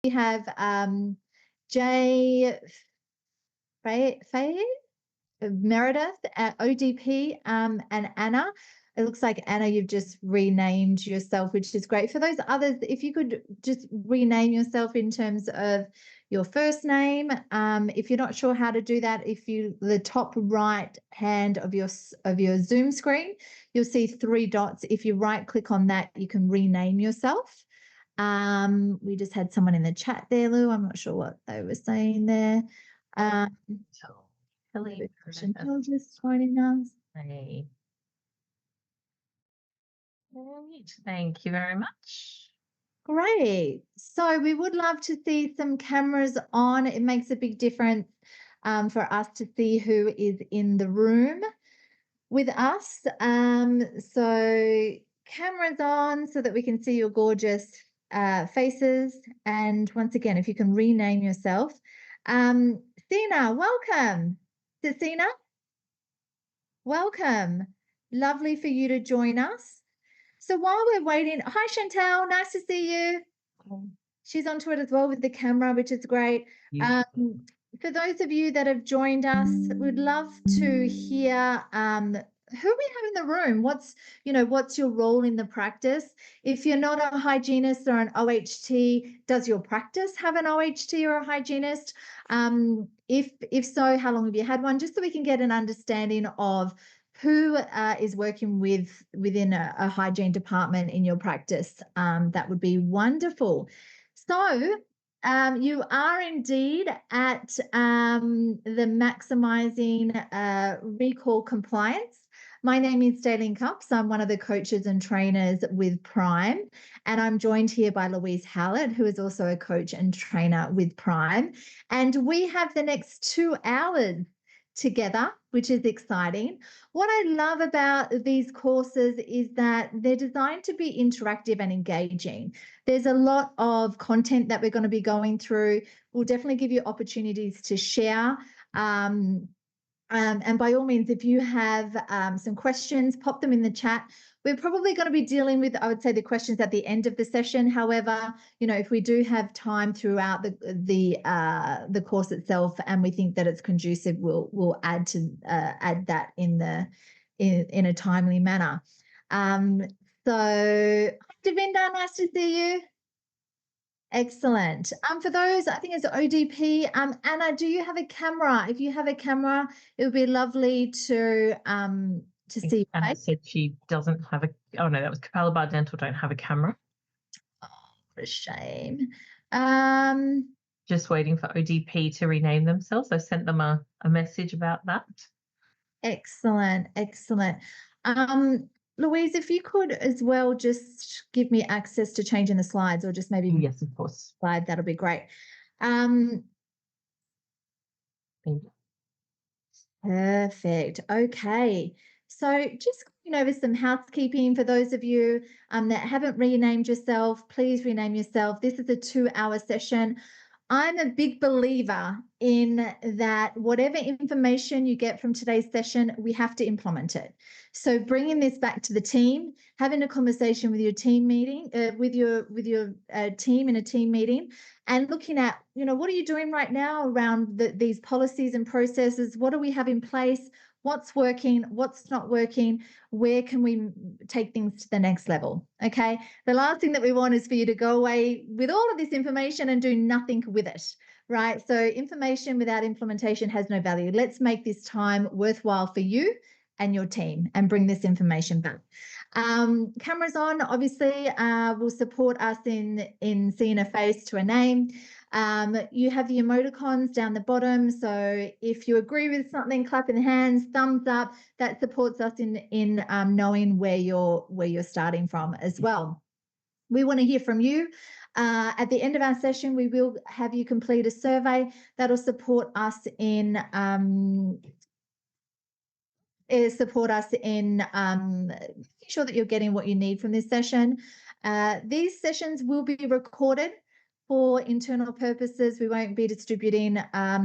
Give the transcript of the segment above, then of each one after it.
We have Jay Faye Meredith at ODP, and Anna. It looks like, Anna, you've just renamed yourself, which is great. For those others, if you could just rename yourself in terms of your first name. If you're not sure how to do that, the top right hand of your Zoom screen, you'll see 3 dots. If you right click on that, you can rename yourself. We just had someone in the chat there, Lou. I'm not sure what they were saying there. Hello, just joining us. Hey. Thank you very much. Great. So we would love to see some cameras on. It makes a big difference for us to see who is in the room with us. So cameras on so that we can see your gorgeous faces. And once again, if you can rename yourself. Sina, welcome. Sina, welcome. Lovely for you to join us. So while we're waiting, hi Chantal, nice to see you. She's onto it as well with the camera, which is great. For those of you that have joined us, we'd love to hear who we have in the room. What's your role in the practice? If you're not a hygienist or an OHT, does your practice have an OHT or a hygienist? If so, how long have you had one? Just so we can get an understanding of who is working within a hygiene department in your practice. That would be wonderful. So you are indeed at the Maximising Recall Compliance. My name is Daylene Cups. I'm one of the coaches and trainers with Prime, and I'm joined here by Louise Howlett, who is also a coach and trainer with Prime. And we have the next 2 hours together, which is exciting. What I love about these courses is that they're designed to be interactive and engaging. There's a lot of content that we're going to be going through. We'll definitely give you opportunities to share. And by all means, if you have some questions, pop them in the chat. We're probably going to be dealing with, I would say, the questions at the end of the session. However, if we do have time throughout the course itself, and we think that it's conducive, we'll add that in a timely manner. So, Devinda, nice to see you. Excellent. For those, I think it's ODP. Anna, do you have a camera? If you have a camera, it would be lovely to see. Anna said she doesn't have oh no, that was Capella Bar Dental don't have a camera. Oh, for a shame. Just waiting for ODP to rename themselves. I sent them a message about that. Excellent. Louise, if you could as well just give me access to changing the slides, or just maybe yes, of course, slide, that'll be great. Thank you. Perfect. Okay, so just going over some housekeeping for those of you that haven't renamed yourself. Please rename yourself. This is a 2-hour session. I'm a big believer in that whatever information you get from today's session, we have to implement it. So bringing this back to the team, having a conversation with your team meeting, with your team in a team meeting, and looking at, what are you doing right now around these policies and processes? What do we have in place? What's working? What's not working? Where can we take things to the next level? Okay. The last thing that we want is for you to go away with all of this information and do nothing with it, right? So information without implementation has no value. Let's make this time worthwhile for you and your team and bring this information back. Cameras on, obviously, will support us in seeing a face to a name. You have the emoticons down the bottom. So if you agree with something, clap in the hands, thumbs up. That supports us in knowing where you're starting from as well. We want to hear from you. At the end of our session, we will have you complete a survey that'll support us in making sure that you're getting what you need from this session. These sessions will be recorded for internal purposes. We won't be distributing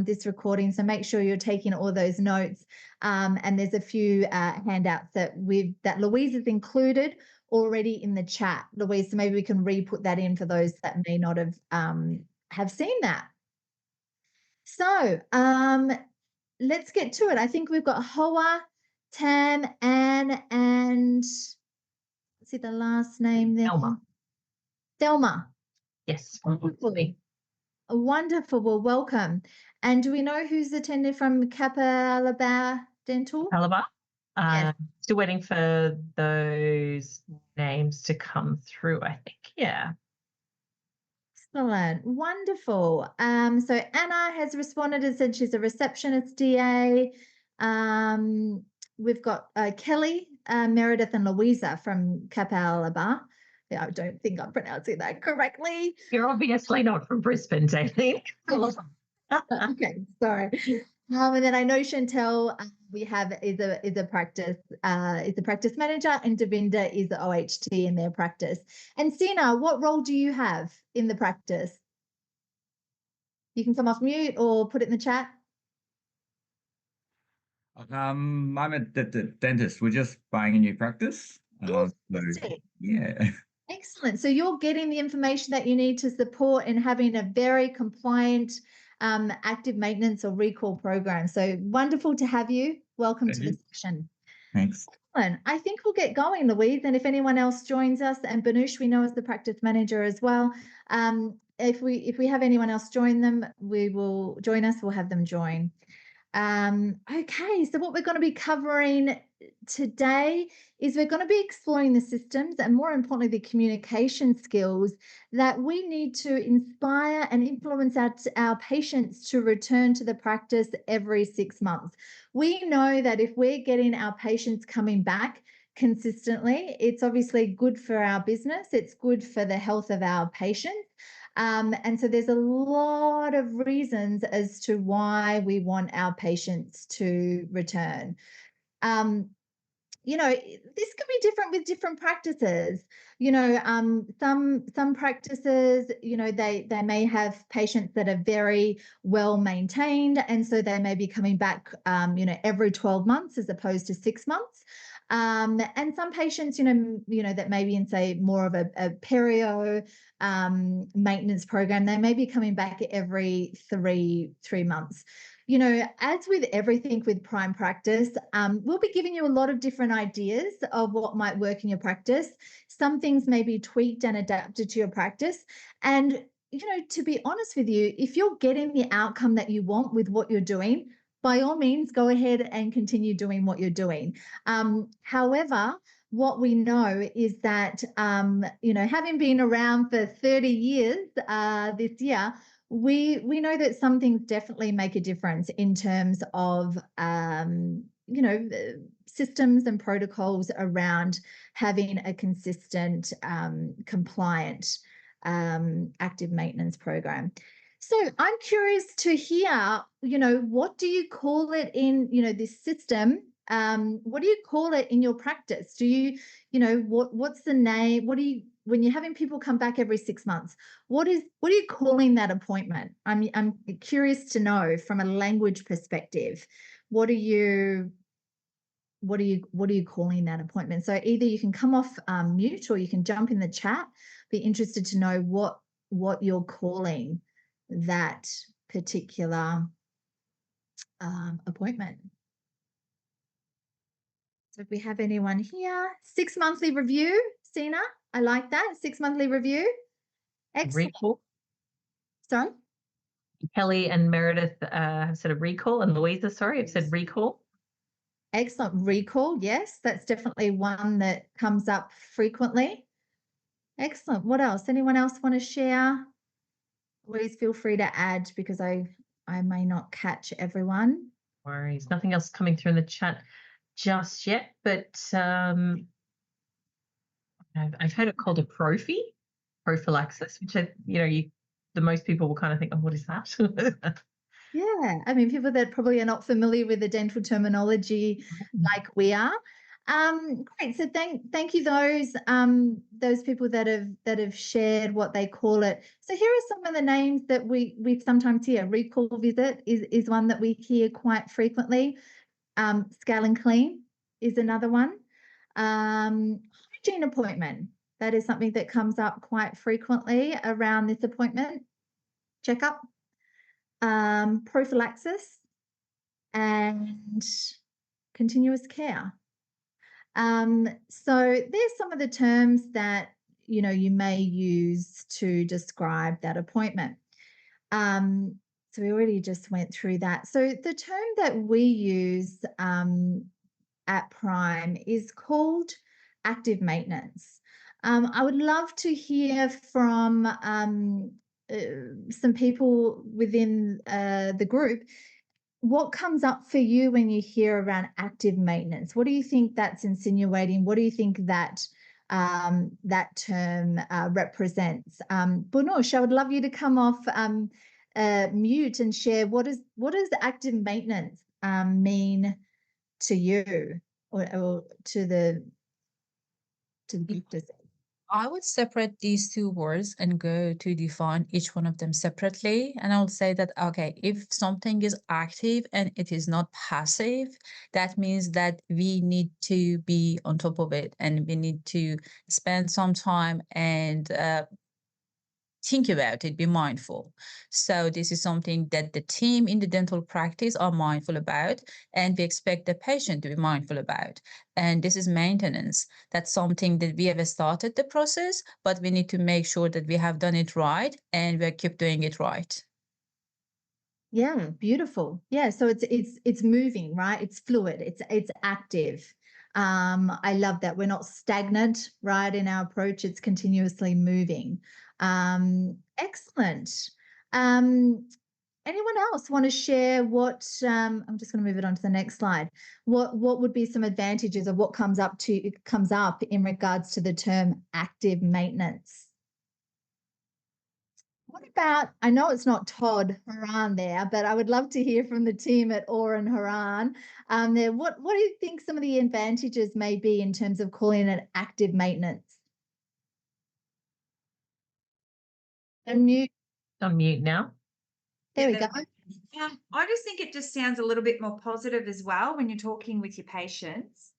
this recording, so make sure you're taking all those notes. And there's a few handouts that Louise has included already in the chat, Louise, so maybe we can re-put that in for those that may not have have seen that. So let's get to it. I think we've got Hoa, Tam, Anne, and let's see the last name there. Elma. Thelma. Yes. Wonderful. Wonderful. Well, welcome. And do we know who's attended from Kappa Alaba Dental? Calabar. Yes. Still waiting for those names to come through, I think. Yeah. Excellent. Wonderful. So Anna has responded and said she's a receptionist DA. We've got Kelly, Meredith, and Louisa from Kappa Alaba. Yeah, I don't think I'm pronouncing that correctly. You're obviously not from Brisbane, David. Okay, sorry. And then I know Chantel we have is a practice manager, and Devinda is the OHT in their practice. And Sina, what role do you have in the practice? You can come off mute or put it in the chat. I'm a dentist. We're just buying a new practice. Yeah. Excellent. So you're getting the information that you need to support in having a very compliant active maintenance or recall program. So wonderful to have you. Welcome to the session. Thanks. Excellent. I think we'll get going, Louise. And if anyone else joins us, and Banush, we know as the practice manager as well. If we have anyone else join them, we'll have them join. Okay, so what we're going to be covering today is we're going to be exploring the systems and, more importantly, the communication skills that we need to inspire and influence our patients to return to the practice every 6 months. We know that if we're getting our patients coming back consistently, it's obviously good for our business, it's good for the health of our patients. And so there's a lot of reasons as to why we want our patients to return. This could be different with different practices. Some practices, they may have patients that are very well maintained, and so they may be coming back, every 12 months as opposed to 6 months. And some patients, that may be in, say, more of a perio maintenance program, they may be coming back every three months. As with everything with Prime Practice, we'll be giving you a lot of different ideas of what might work in your practice. Some things may be tweaked and adapted to your practice. And, to be honest with you, if you're getting the outcome that you want with what you're doing, by all means, go ahead and continue doing what you're doing. However, what we know is that, having been around for 30 years this year, we know that some things definitely make a difference in terms of, systems and protocols around having a consistent, compliant, active maintenance program. So I'm curious to hear, what do you call it in, this system? What do you call it in your practice? Do you, what's the name? When you're having people come back every 6 months, what are you calling that appointment? I'm curious to know from a language perspective, what are you calling that appointment? So either you can come off mute or you can jump in the chat. Be interested to know what you're calling that particular appointment. So if we have anyone here, 6 monthly review, Sina, I like that, 6 monthly review. Excellent. Recall. Sorry? Kelly and Meredith have said a recall, and Louisa, have said recall. Excellent. Recall, yes, that's definitely one that comes up frequently. Excellent. What else? Anyone else want to share? Please feel free to add, because I may not catch everyone. No worries. Nothing else coming through in the chat just yet, but I've heard it called a prophylaxis, which the most people will kind of think, oh, what is that? Yeah, I mean, people that probably are not familiar with the dental terminology like we are. Great. So thank you those people that have shared what they call it. So here are some of the names that we sometimes hear. Recall visit is one that we hear quite frequently. Scale and clean is another one. Hygiene appointment, that is something that comes up quite frequently around this appointment. checkup, prophylaxis, and continuous care. So there's some of the terms that, you know, you may use to describe that appointment. So we already just went through that. So the term that we use at Prime is called active maintenance. I would love to hear from some people within the group. What comes up for you when you hear around active maintenance? What do you think that's insinuating? What do you think that that term represents? Bunush, I would love you to come off mute and share what does active maintenance mean to you or to the doctors? I would separate these two words and go to define each one of them separately. And I would say that, okay, if something is active and it is not passive, that means that we need to be on top of it and we need to spend some time and think about it, be mindful. So this is something that the team in the dental practice are mindful about, and we expect the patient to be mindful about. And this is maintenance. That's something that we have started the process, but we need to make sure that we have done it right and we keep doing it right. Yeah, beautiful. Yeah, so it's moving, right? It's fluid. It's active. I love that we're not stagnant, right? In our approach, it's continuously moving. Excellent. Anyone else want to share what? I'm just going to move it on to the next slide. What would be some advantages of what comes up in regards to the term active maintenance? What about, I know it's not Todd Haran there, but I would love to hear from the team at Or and Haran. There, what do you think some of the advantages may be in terms of calling it active maintenance? Unmute. Unmute now. There we go. I just think it just sounds a little bit more positive as well when you're talking with your patients.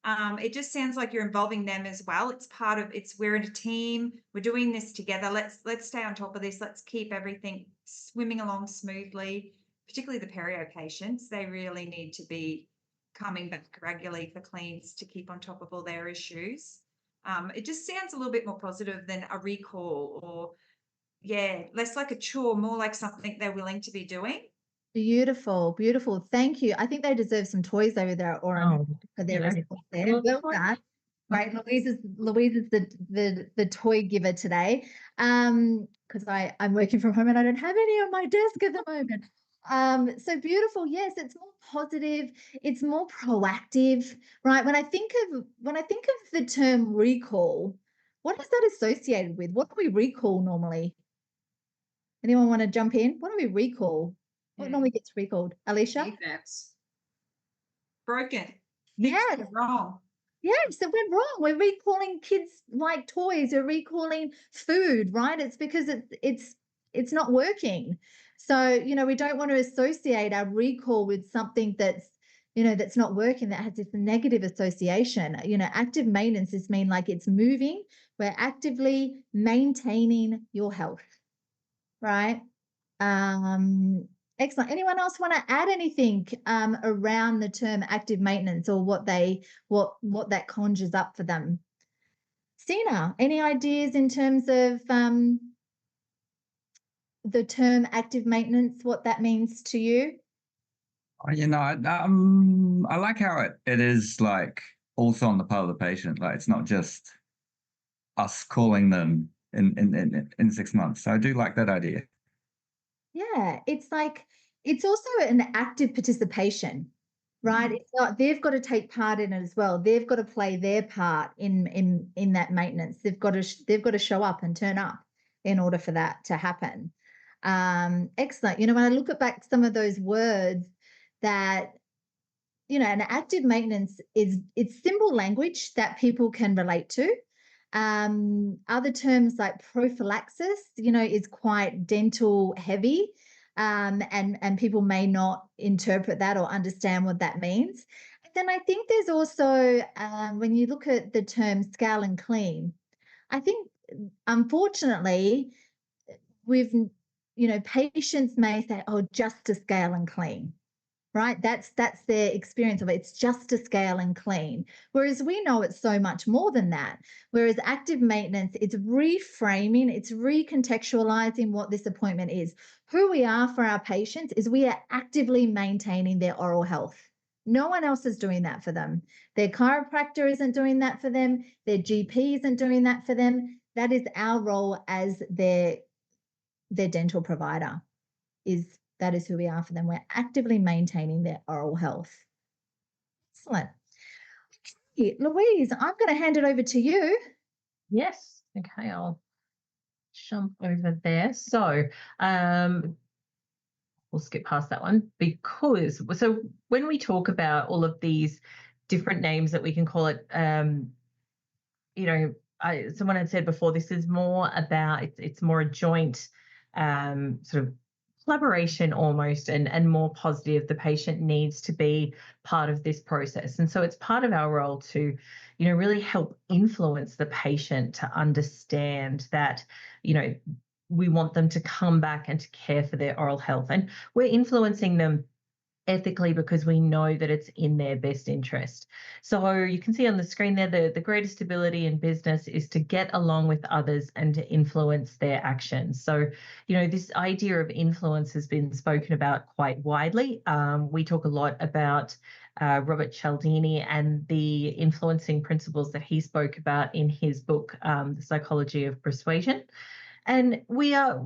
It just sounds like you're involving them as well. It's part of we're in a team, we're doing this together. Let's stay on top of this. Let's keep everything swimming along smoothly, particularly the perio patients. They really need to be coming back regularly for cleans to keep on top of all their issues. It just sounds a little bit more positive than a recall or less like a chore, more like something they're willing to be doing. Beautiful, beautiful. Thank you. I think they deserve some toys over there at Or for their response there. Well done. Right, Louise is the toy giver today. Because I'm working from home and I don't have any on my desk at the moment. So beautiful. Yes, it's more positive, it's more proactive, right? When I think of the term recall, what is that associated with? What do we recall normally? Anyone want to jump in? What do we recall? What normally gets recalled? Alicia? Defects. Broken. Yes. Things are wrong. Yes, it went wrong. We're recalling kids like toys. We're recalling food, right? It's because it's not working. So, you know, we don't want to associate our recall with something that's, you know, that's not working, that has this negative association. You know, active maintenance is mean like it's moving. We're actively maintaining your health, right? Excellent. Anyone else want to add anything around the term active maintenance or what that conjures up for them? Sina, any ideas in terms of the term active maintenance, what that means to you? You know, I like how it is like also on the part of the patient. Like it's not just us calling them in 6 months. So I do like that idea. Yeah, it's like it's also an active participation, right? It's not, they've got to take part in it as well. They've got to play their part in that maintenance. They've got to show up and turn up in order for that to happen. Excellent. You know, when I look at back some of those words that, you know, an active maintenance it's simple language that people can relate to. Other terms like prophylaxis, you know, is quite dental heavy, and people may not interpret that or understand what that means. And then I think there's also, when you look at the term scale and clean, I think unfortunately we've, patients may say, oh, just to scale and clean, right? That's their experience of it. It's just to scale and clean. Whereas we know it's so much more than that. Whereas active maintenance, it's reframing, it's recontextualizing what this appointment is. Who we are for our patients is we are actively maintaining their oral health. No one else is doing that for them. Their chiropractor isn't doing that for them. Their GP isn't doing that for them. That is our role as their dental provider. That is who we are for them. We're actively maintaining their oral health. Excellent. Okay, Louise, I'm going to hand it over to you. Yes. Okay, I'll jump over there. So we'll skip past that one because when we talk about all of these different names that we can call it, someone had said before, this is more about, it's more a joint sort of collaboration almost, and more positive. The patient needs to be part of this process. And so it's part of our role to, really help influence the patient to understand that, we want them to come back and to care for their oral health. And we're influencing them ethically because we know that it's in their best interest. So you can see on the screen there, the greatest ability in business is to get along with others and to influence their actions. So, this idea of influence has been spoken about quite widely. We talk a lot about Robert Cialdini and the influencing principles that he spoke about in his book, The Psychology of Persuasion. And we are,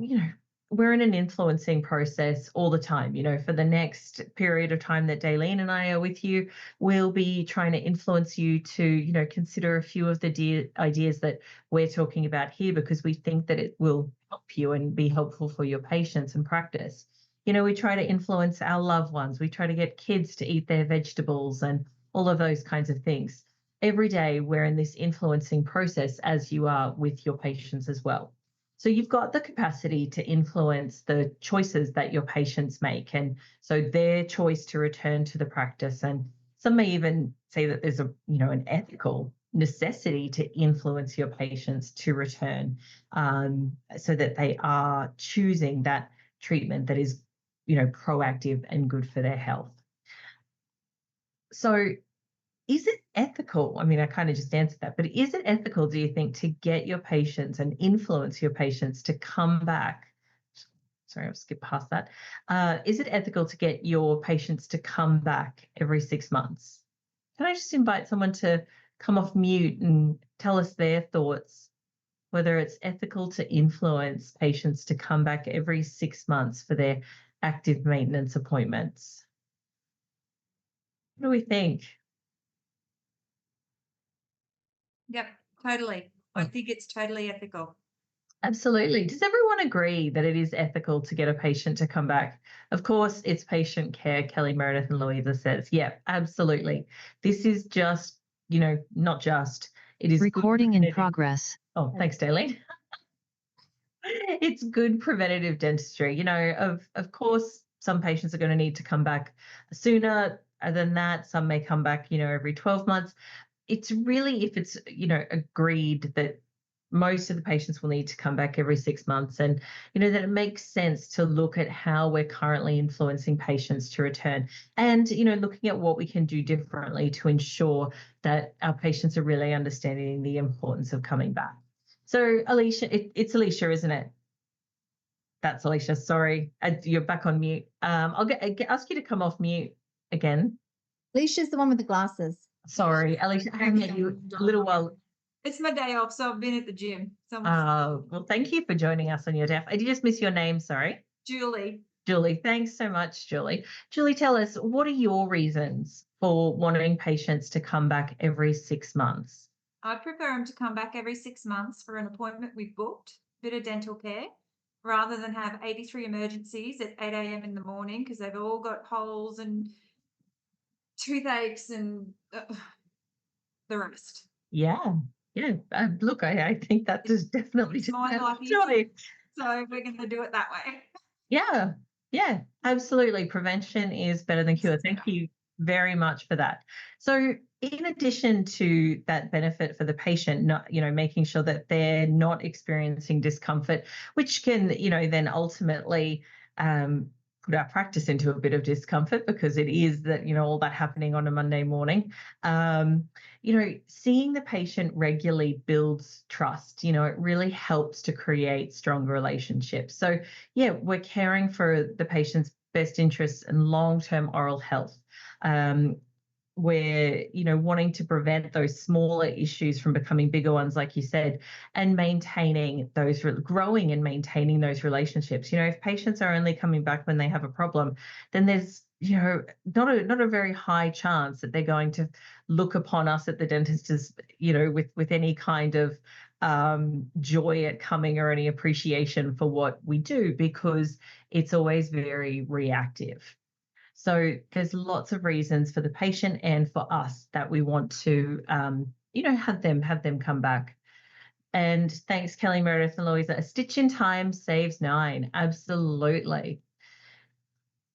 we're in an influencing process all the time. For the next period of time that Daleen and I are with you, we'll be trying to influence you to, consider a few of the ideas that we're talking about here, because we think that it will help you and be helpful for your patients and practice. We try to influence our loved ones. We try to get kids to eat their vegetables and all of those kinds of things. Every day we're in this influencing process, as you are with your patients as well. So you've got the capacity to influence the choices that your patients make. And so their choice to return to the practice, and some may even say that there's an ethical necessity to influence your patients to return, so that they are choosing that treatment that is, proactive and good for their health. So is it ethical? I mean, I kind of just answered that, but is it ethical, do you think, to get your patients and influence your patients to come back? Sorry, I'll skip past that. Is it ethical to get your patients to come back every 6 months? Can I just invite someone to come off mute and tell us their thoughts, whether it's ethical to influence patients to come back every 6 months for their active maintenance appointments? What do we think? Yep, totally. I think it's totally ethical. Absolutely. Does everyone agree that it is ethical to get a patient to come back? Of course, it's patient care, Kelly Meredith and Louisa says. Yeah, absolutely. This is just, not just. It is recording in progress. Oh, thanks, Daleen. It's good preventative dentistry. Of course, some patients are going to need to come back sooner than that. Some may come back, every 12 months. It's really, if it's, agreed that most of the patients will need to come back every 6 months, and, that it makes sense to look at how we're currently influencing patients to return, and, looking at what we can do differently to ensure that our patients are really understanding the importance of coming back. So Alicia, it's Alicia, isn't it? That's Alicia. Sorry, you're back on mute. I'll ask you to come off mute again. Alicia's the one with the glasses. Sorry, Alicia, I haven't met you a little while. It's my day off, so I've been at the gym. Well, thank you for joining us on your day off. I did just miss your name, sorry. Julie. Julie, thanks so much, Julie. Julie, tell us, what are your reasons for wanting patients to come back every 6 months? I'd prefer them to come back every 6 months for an appointment we've booked, a bit of dental care, rather than have 83 emergencies at 8 a.m. in the morning because they've all got holes and toothaches and the rest. Yeah. Look, I think that is definitely It's my life joy. So we're going to do it that way. Yeah, absolutely. Prevention is better than cure. Thank you very much for that. So in addition to that benefit for the patient, not, making sure that they're not experiencing discomfort, which can, then ultimately put our practice into a bit of discomfort, because it is that, all that happening on a Monday morning. Seeing the patient regularly builds trust. It really helps to create stronger relationships. So yeah, we're caring for the patient's best interests and long-term oral health. We're, wanting to prevent those smaller issues from becoming bigger ones, like you said, and maintaining those, growing and maintaining those relationships. If patients are only coming back when they have a problem, then there's, not a very high chance that they're going to look upon us at the dentist as, with any kind of joy at coming or any appreciation for what we do, because it's always very reactive. So there's lots of reasons for the patient and for us that we want to, have them come back. And thanks, Kelly, Meredith, and Louisa. A stitch in time saves 9. Absolutely.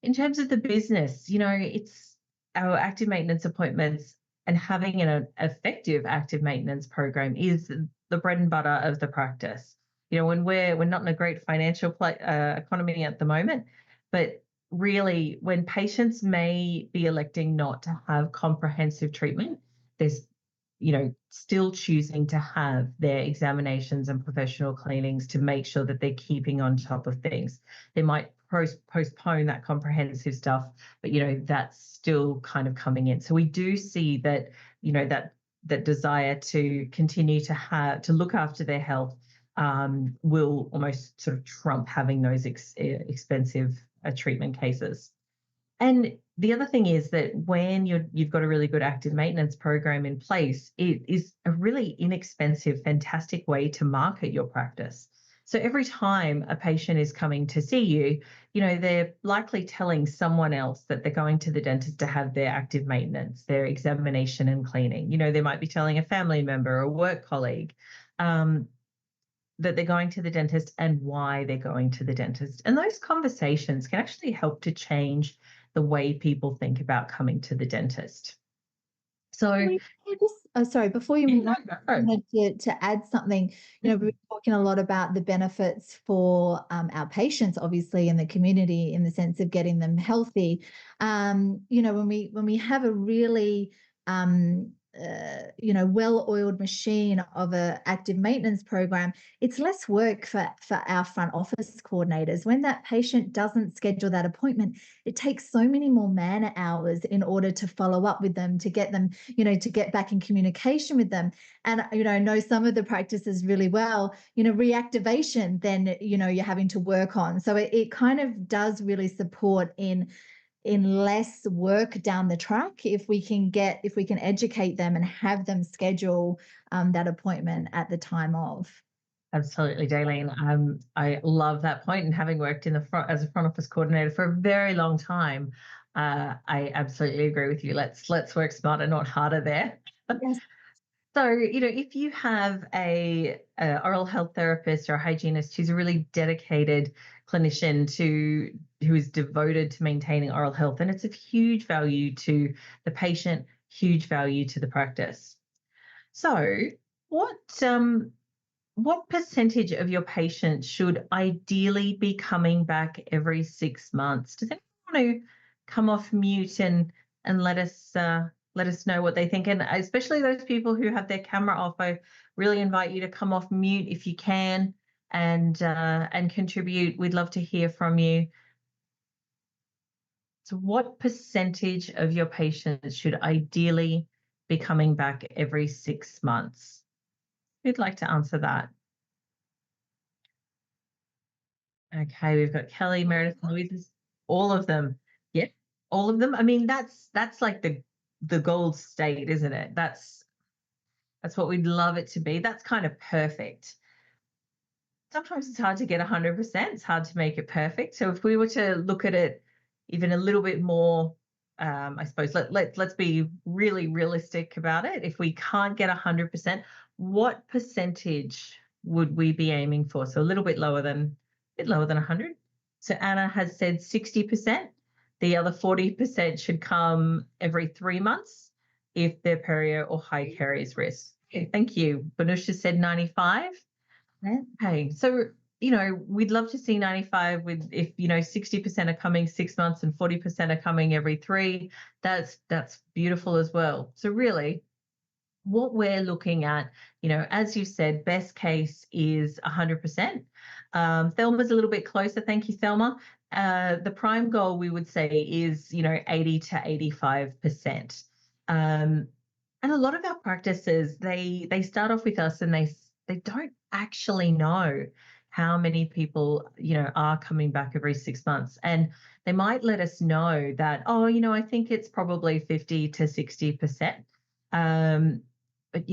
In terms of the business, it's our active maintenance appointments, and having an effective active maintenance program is the bread and butter of the practice. When we're not in a great financial economy at the moment, but really, when patients may be electing not to have comprehensive treatment, there's, still choosing to have their examinations and professional cleanings to make sure that they're keeping on top of things. They might postpone that comprehensive stuff, but, that's still kind of coming in. So we do see that, that desire to continue to look after their health will almost sort of trump having those expensive treatment cases. And the other thing is that when you've got a really good active maintenance program in place, it is a really inexpensive, fantastic way to market your practice. So every time a patient is coming to see you, they're likely telling someone else that they're going to the dentist to have their active maintenance, their examination and cleaning. They might be telling a family member or a work colleague that they're going to the dentist and why they're going to the dentist. And those conversations can actually help to change the way people think about coming to the dentist. So, sorry, before you move on, I go. wanted to add something. We've been talking a lot about the benefits for our patients, obviously, in the community, in the sense of getting them healthy. When we have a really well-oiled machine of an active maintenance program, it's less work for our front office coordinators. When that patient doesn't schedule that appointment, it takes so many more man hours in order to follow up with them, to get them, to get back in communication with them. And, I know some of the practices really well, reactivation, then, you're having to work on. So it kind of does really support in less work down the track if we can educate them and have them schedule that appointment at the time of. Absolutely, Daylene. I love that point, and having worked in the front as a front office coordinator for a very long time, I absolutely agree with you. Let's work smarter, not harder there. Yes. So, if you have a oral health therapist or a hygienist who's a really dedicated clinician who is devoted to maintaining oral health, and it's of huge value to the patient, huge value to the practice. So, what percentage of your patients should ideally be coming back every 6 months? Does anyone want to come off mute and let us know what they think? And especially those people who have their camera off, I really invite you to come off mute if you can and contribute. We'd love to hear from you. So what percentage of your patients should ideally be coming back every 6 months? Who'd like to answer that? Okay, we've got Kelly, Meredith, Louisa, all of them. Yep, all of them. I mean, that's like the gold state, isn't it? That's what we'd love it to be. That's kind of perfect. Sometimes it's hard to get 100%. It's hard to make it perfect. So if we were to look at it even a little bit more, I suppose let's be really realistic about it. If we can't get 100%, what percentage would we be aiming for? So a little bit lower than 100. So Anna has said 60%. The other 40% should come every 3 months. if their perio or high caries risk. Okay, thank you. Banusha said 95. Yeah. Okay, so we'd love to see 95 with if 60% are coming 6 months and 40% are coming every 3. That's beautiful as well. So really, what we're looking at, as you said, best case is 100%. Thelma's a little bit closer. Thank you, Thelma. The prime goal we would say is 80 to 85%. And a lot of our practices, they start off with us and they don't actually know how many people are coming back every 6 months, and they might let us know that, I think it's probably 50 to 60%. But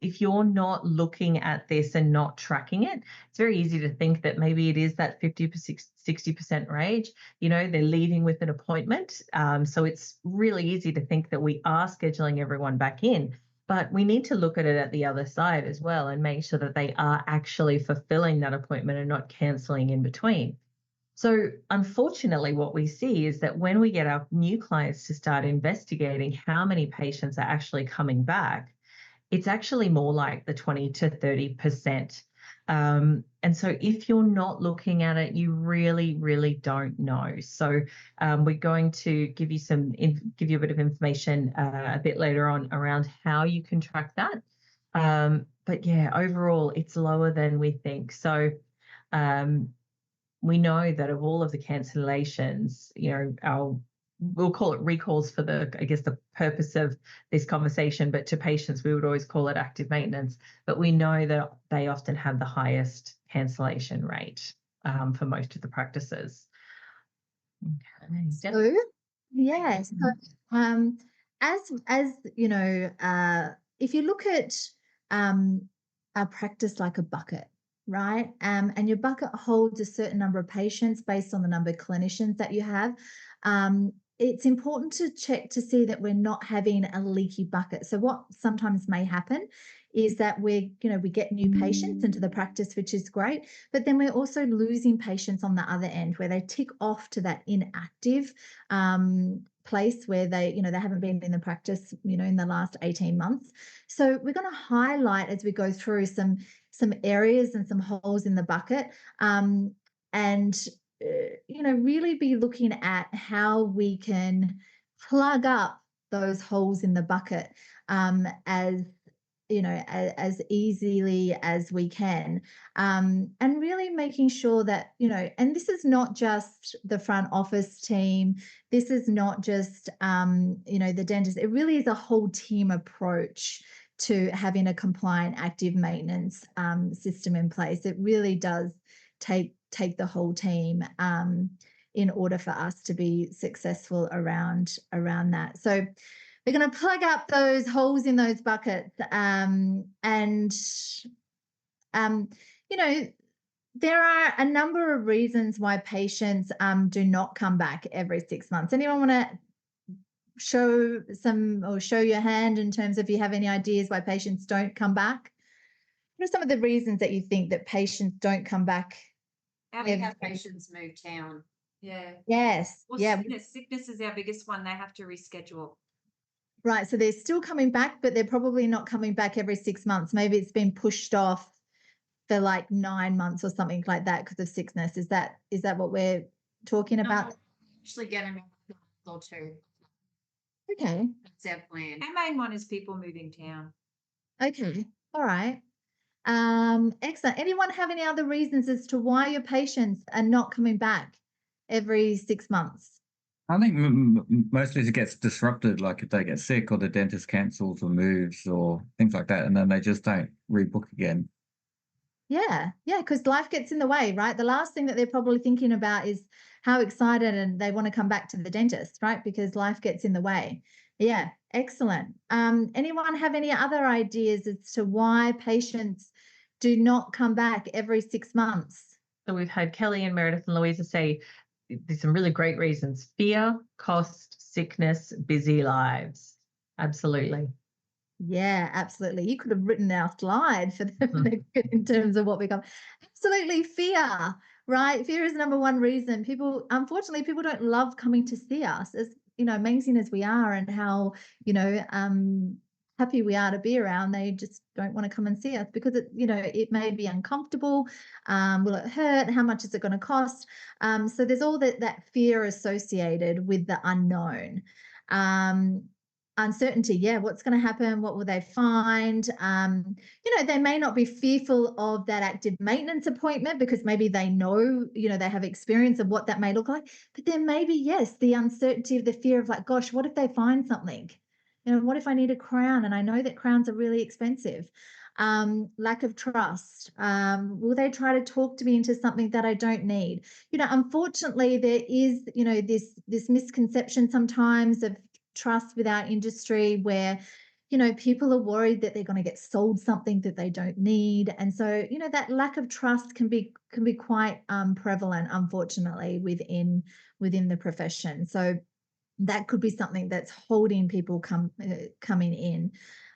if you're not looking at this and not tracking it, it's very easy to think that maybe it is that 50 to 60% range. They're leaving with an appointment. So it's really easy to think that we are scheduling everyone back in. But we need to look at it at the other side as well and make sure that they are actually fulfilling that appointment and not cancelling in between. So unfortunately, what we see is that when we get our new clients to start investigating how many patients are actually coming back, it's actually more like the 20 to 30%. And so if you're not looking at it, you really, really don't know. So we're going to give you give you a bit of information a bit later on around how you can track that. But yeah, overall, it's lower than we think. So we know that of all of the cancellations, we'll call it recalls for the purpose of this conversation, but to patients, we would always call it active maintenance. But we know that they often have the highest cancellation rate for most of the practices. Okay. So, yes. As if you look at a practice like a bucket, right? And your bucket holds a certain number of patients based on the number of clinicians that you have. It's important to check to see that we're not having a leaky bucket. So what sometimes may happen is that we get new patients into the practice, which is great, but then we're also losing patients on the other end where they tick off to that inactive place where they haven't been in the practice, in the last 18 months. So we're going to highlight as we go through some areas and some holes in the bucket, and really be looking at how we can plug up those holes in the bucket as easily as we can, and really making sure that and this is not just the front office team, this is not just the dentist, it really is a whole team approach to having a compliant active maintenance system in place. It really does take the whole team in order for us to be successful around that. So we're going to plug up those holes in those buckets, and there are a number of reasons why patients do not come back every 6 months. Anyone want to show your hand in terms of if you have any ideas why patients don't come back? What are some of the reasons that you think that patients don't come back? How many have patients move town? Yeah. Yes. Well, yeah. Sickness is our biggest one. They have to reschedule. Right. So they're still coming back, but they're probably not coming back every 6 months. Maybe it's been pushed off for like 9 months or something like that because of sickness. Is that what we're talking about? Actually getting a month or two. Okay. That's our plan. Our main one is people moving town. Okay. All right. Excellent. Anyone have any other reasons as to why your patients are not coming back every 6 months? I think mostly it gets disrupted, like if they get sick or the dentist cancels or moves or things like that, and then they just don't rebook again. Yeah, because life gets in the way, right? The last thing that they're probably thinking about is how excited and they want to come back to the dentist, right? Because life gets in the way. Yeah, excellent. Anyone have any other ideas as to why patients do not come back every 6 months? So we've had Kelly and Meredith and Louisa say there's some really great reasons: fear, cost, sickness, busy lives. Absolutely. Yeah, absolutely. You could have written our slide for them in terms of what we come. Absolutely, fear, right? Fear is number one reason. Unfortunately, people don't love coming to see us. amazing as we are and how, happy we are to be around, they just don't want to come and see us because it may be uncomfortable. Will it hurt? How much is it going to cost? So there's all that fear associated with the unknown. Uncertainty, what's going to happen? What will they find? They may not be fearful of that active maintenance appointment because maybe they know, they have experience of what that may look like. But there may be, yes, the uncertainty of the fear of like, gosh, what if they find something? What if I need a crown? And I know that crowns are really expensive. Lack of trust. Will they try to talk to me into something that I don't need? Unfortunately, there is, this misconception sometimes of trust with our industry where, people are worried that they're going to get sold something that they don't need. And so, that lack of trust can be quite prevalent, unfortunately, within the profession. So that could be something that's holding people coming in.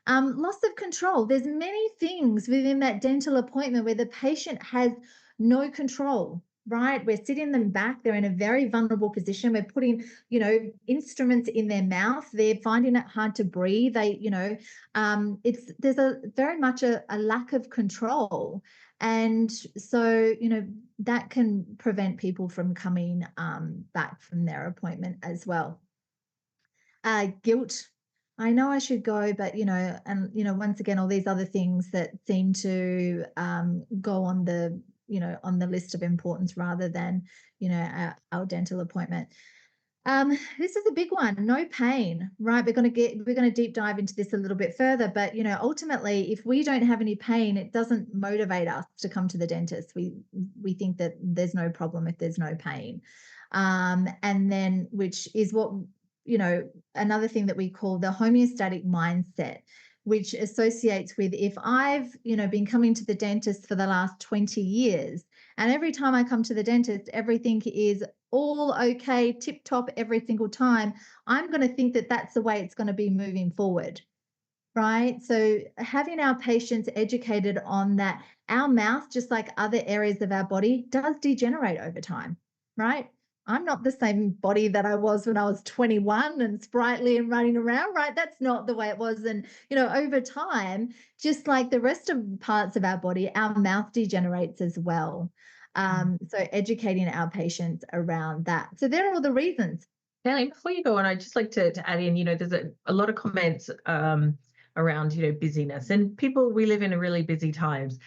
Loss of control. There's many things within that dental appointment where the patient has no control, right? We're sitting them back. They're in a very vulnerable position. We're putting, instruments in their mouth. They're finding it hard to breathe. There's a very much a lack of control. And so, that can prevent people from coming back from their appointment as well. Guilt. I know I should go, but once again, all these other things that seem to go on the list of importance rather than our dental appointment. This is a big one. No pain, right? We're going to deep dive into this a little bit further, but ultimately, if we don't have any pain, it doesn't motivate us to come to the dentist. We think that there's no problem if there's no pain, and then which is what another thing that we call the homeostatic mindset, which associates with if I've, been coming to the dentist for the last 20 years, and every time I come to the dentist, everything is all okay, tip top every single time, I'm going to think that that's the way it's going to be moving forward, right? So having our patients educated on that, our mouth, just like other areas of our body, does degenerate over time, right? I'm not the same body that I was when I was 21 and sprightly and running around, right? That's not the way it was. And, over time, just like the rest of parts of our body, our mouth degenerates as well. So educating our patients around that. So there are all the reasons. Kelly, before you go on, I'd just like to add in, there's a lot of comments around, busyness, and we live in a really busy times.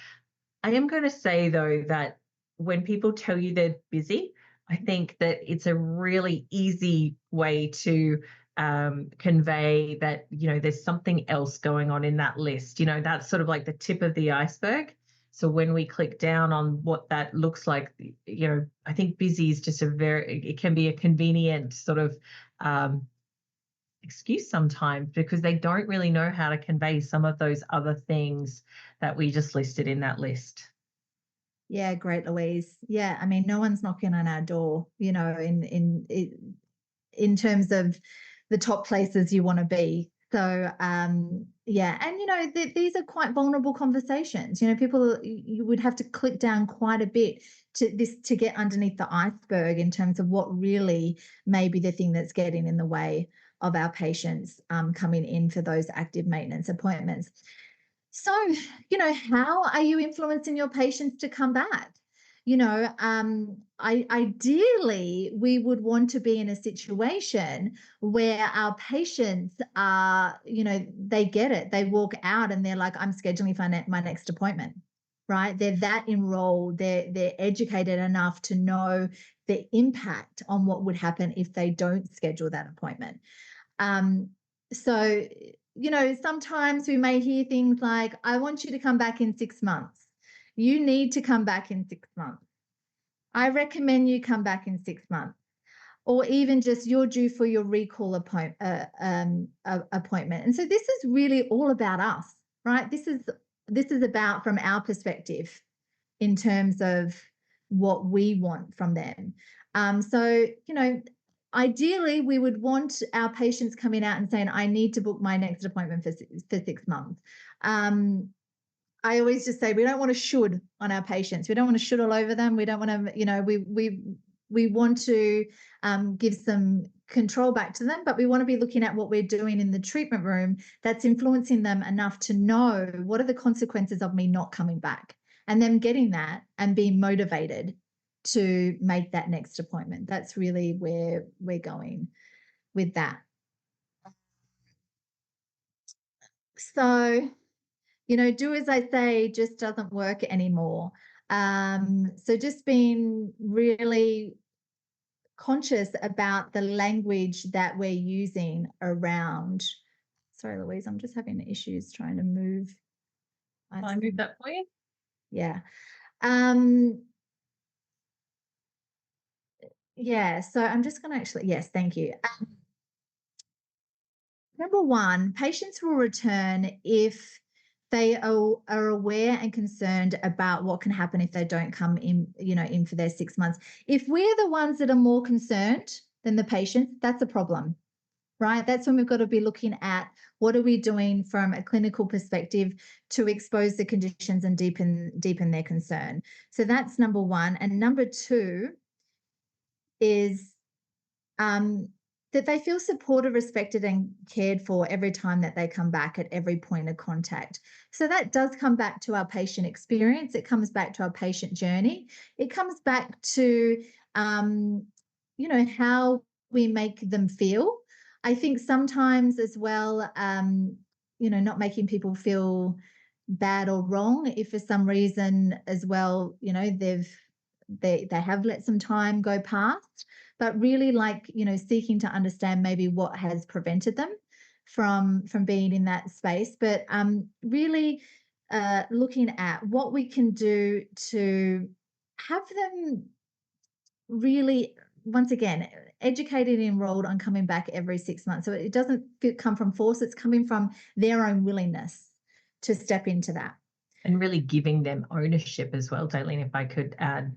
I am going to say, though, that when people tell you they're busy, I think that it's a really easy way to convey that, there's something else going on in that list. That's sort of like the tip of the iceberg. So when we click down on what that looks like, I think busy is just it can be a convenient sort of excuse sometimes because they don't really know how to convey some of those other things that we just listed in that list. Yeah, great, Louise. Yeah, I mean, no one's knocking on our door, in terms of the top places you want to be. So, yeah, and these are quite vulnerable conversations. People, you would have to click down quite a bit to get underneath the iceberg in terms of what really may be the thing that's getting in the way of our patients coming in for those active maintenance appointments. So, how are you influencing your patients to come back? Ideally, we would want to be in a situation where our patients are, they get it. They walk out and they're like, I'm scheduling for my next appointment, right? They're that enrolled. They're educated enough to know the impact on what would happen if they don't schedule that appointment. So, sometimes we may hear things like, I want you to come back in 6 months. You need to come back in 6 months. I recommend you come back in 6 months. Or even just you're due for your recall appointment. And so this is really all about us, right? This is about from our perspective in terms of what we want from them. So, ideally, we would want our patients coming out and saying, I need to book my next appointment for 6 months. I always just say we don't want to should on our patients. We don't want to should all over them. We don't want to, we want to give some control back to them, but we want to be looking at what we're doing in the treatment room that's influencing them enough to know what are the consequences of me not coming back, and them getting that and being motivated to make that next appointment. That's really where we're going with that. So, do as I say just doesn't work anymore. So just being really conscious about the language that we're using around. Sorry, Louise, I'm just having issues trying to move. Can I move that for you? Yeah. Yeah, so I'm just going to actually, yes, thank you. Number one, patients will return if they are aware and concerned about what can happen if they don't come in, in for their 6 months. If we're the ones that are more concerned than the patients, that's a problem, right? That's when we've got to be looking at what are we doing from a clinical perspective to expose the conditions and deepen their concern. So that's number one. And number two is that they feel supported, respected, and cared for every time that they come back at every point of contact. So that does come back to our patient experience. It comes back to our patient journey. It comes back to, how we make them feel. I think sometimes as well, not making people feel bad or wrong if for some reason as well, they have let some time go past, but really seeking to understand maybe what has prevented them from being in that space, but really looking at what we can do to have them really, once again, educated and enrolled on coming back every 6 months. So it doesn't come from force, it's coming from their own willingness to step into that. And really giving them ownership as well, Daleen, if I could add.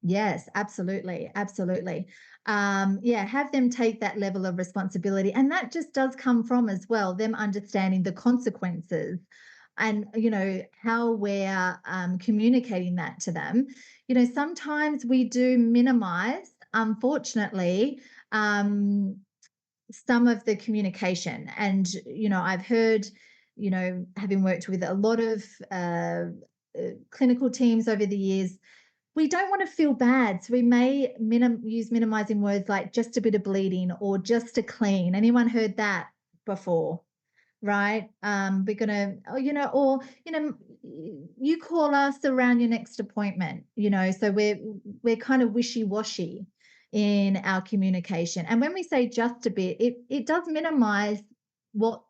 Yes, absolutely. Absolutely. Have them take that level of responsibility. And that just does come from as well, them understanding the consequences and, how we're communicating that to them. Sometimes we do minimize, unfortunately, some of the communication. And, I've heard, having worked with a lot of clinical teams over the years, we don't want to feel bad. So we may use minimizing words like just a bit of bleeding or just a clean. Anyone heard that before? Right? We're going to, you call us around your next appointment, so we're kind of wishy-washy in our communication. And when we say just a bit, it does minimize what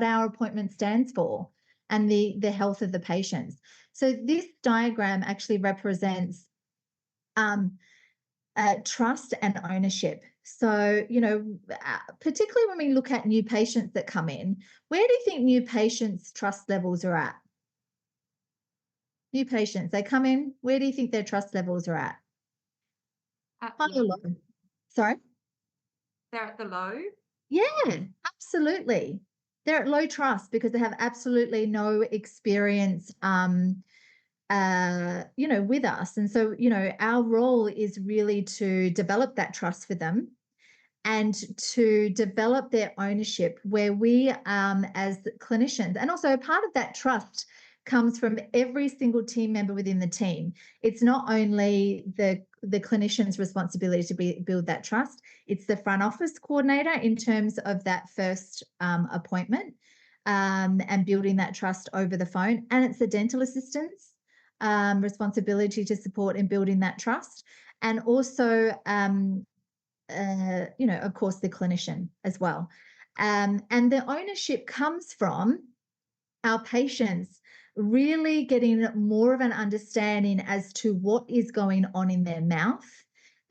our appointment stands for and the health of the patients. So this diagram actually represents trust and ownership. So, particularly when we look at new patients that come in, where do you think new patients' trust levels are at? New patients, they come in, where do you think their trust levels are at? High or low? Sorry? They're at the low? Yeah, absolutely. They're at low trust because they have absolutely no experience with us. And so, our role is really to develop that trust for them and to develop their ownership, where we, as clinicians, and also a part of that trust comes from every single team member within the team. It's not only the clinician's responsibility to build that trust, it's the front office coordinator in terms of that first appointment and building that trust over the phone. And it's the dental assistants responsibility to support in building that trust, and also of course the clinician as well, and the ownership comes from our patients really getting more of an understanding as to what is going on in their mouth,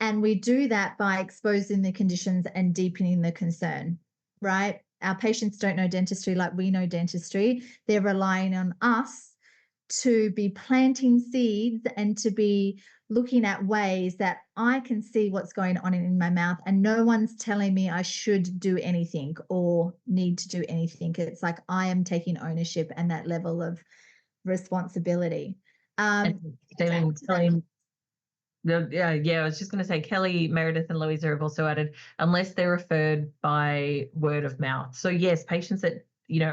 and we do that by exposing the conditions and deepening the concern, right? Our patients don't know dentistry like we know dentistry. They're relying on us to be planting seeds and to be looking at ways that I can see what's going on in my mouth, and no one's telling me I should do anything or need to do anything. It's like I am taking ownership and that level of responsibility. And Daleen, Yeah, I was just going to say Kelly, Meredith, and Louisa have also added, unless they're referred by word of mouth. So yes, patients that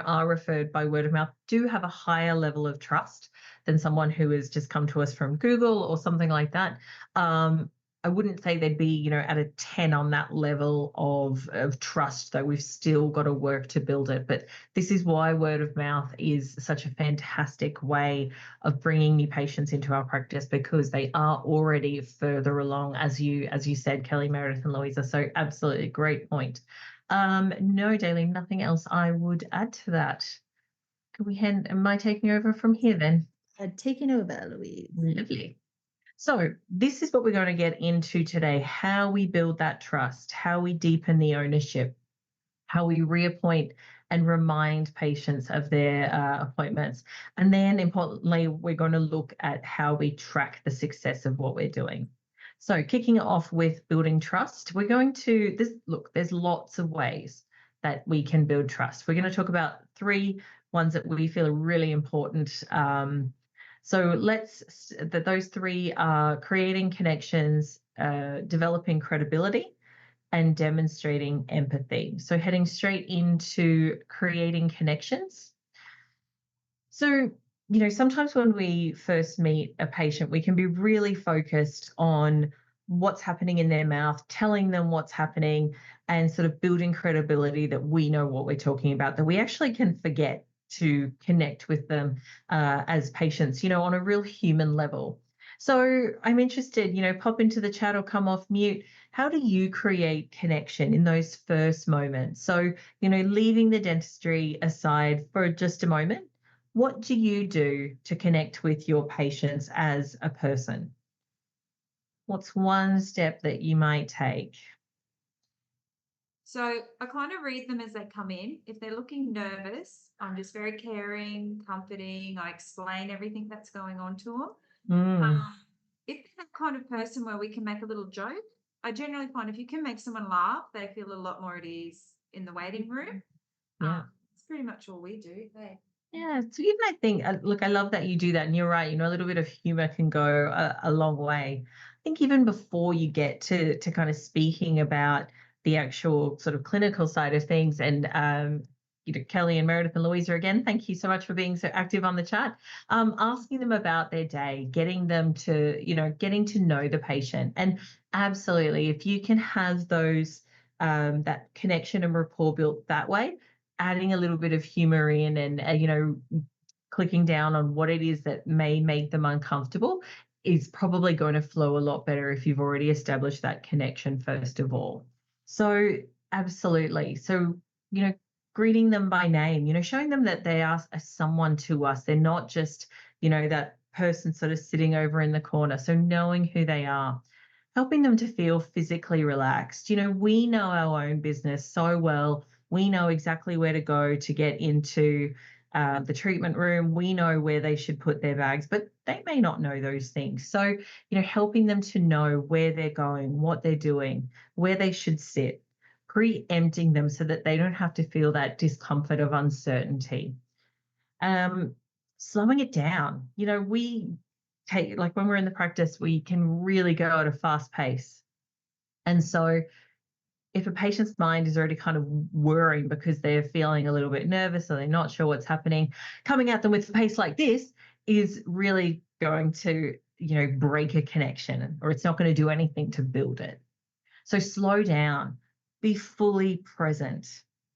are referred by word of mouth do have a higher level of trust than someone who has just come to us from Google or something like that. I wouldn't say they'd be, at a 10 on that level of trust, though we've still got to work to build it. But this is why word of mouth is such a fantastic way of bringing new patients into our practice, because they are already further along, as you said, Kelly, Meredith, and Louisa. So absolutely great point. No, Daly, nothing else I would add to that. Am I taking over from here then? Taking over, Louise. Lovely. So this is what we're going to get into today, how we build that trust, how we deepen the ownership, how we reappoint and remind patients of their appointments. And then importantly, we're going to look at how we track the success of what we're doing. So kicking it off with building trust, we're going to, there's lots of ways that we can build trust. We're going to talk about 3 ones that we feel are really important. So those 3 are creating connections, developing credibility, and demonstrating empathy. So heading straight into creating connections. So, sometimes when we first meet a patient, we can be really focused on what's happening in their mouth, telling them what's happening, and sort of building credibility that we know what we're talking about, that we actually can forget to connect with them as patients, on a real human level. So I'm interested, pop into the chat or come off mute. How do you create connection in those first moments? So, leaving the dentistry aside for just a moment, what do you do to connect with your patients as a person? What's one step that you might take? So I kind of read them as they come in. If they're looking nervous, I'm just very caring, comforting. I explain everything that's going on to them. If they're that kind of person where we can make a little joke, I generally find if you can make someone laugh, they feel a lot more at ease in the waiting room. Yeah. It's pretty much all we do. Yeah, so even I think, look, I love that you do that, and you're right. A little bit of humor can go a long way. I think even before you get to kind of speaking about the actual sort of clinical side of things, and Kelly and Meredith and Louisa, again, thank you so much for being so active on the chat. Asking them about their day, getting them to, getting to know the patient, and absolutely, if you can have those that connection and rapport built that way, adding a little bit of humor in and, clicking down on what it is that may make them uncomfortable is probably going to flow a lot better if you've already established that connection first of all. So absolutely. So, greeting them by name, showing them that they are someone to us. They're not just, that person sort of sitting over in the corner. So knowing who they are, helping them to feel physically relaxed. We know our own business so well. We know exactly where to go to get into the treatment room. We know where they should put their bags, but they may not know those things. So, helping them to know where they're going, what they're doing, where they should sit, preempting them so that they don't have to feel that discomfort of uncertainty. Slowing it down. We take, like when we're in the practice, we can really go at a fast pace. And so if a patient's mind is already kind of worrying because they're feeling a little bit nervous or they're not sure what's happening, coming at them with a pace like this is really going to, break a connection, or it's not going to do anything to build it. So slow down, be fully present,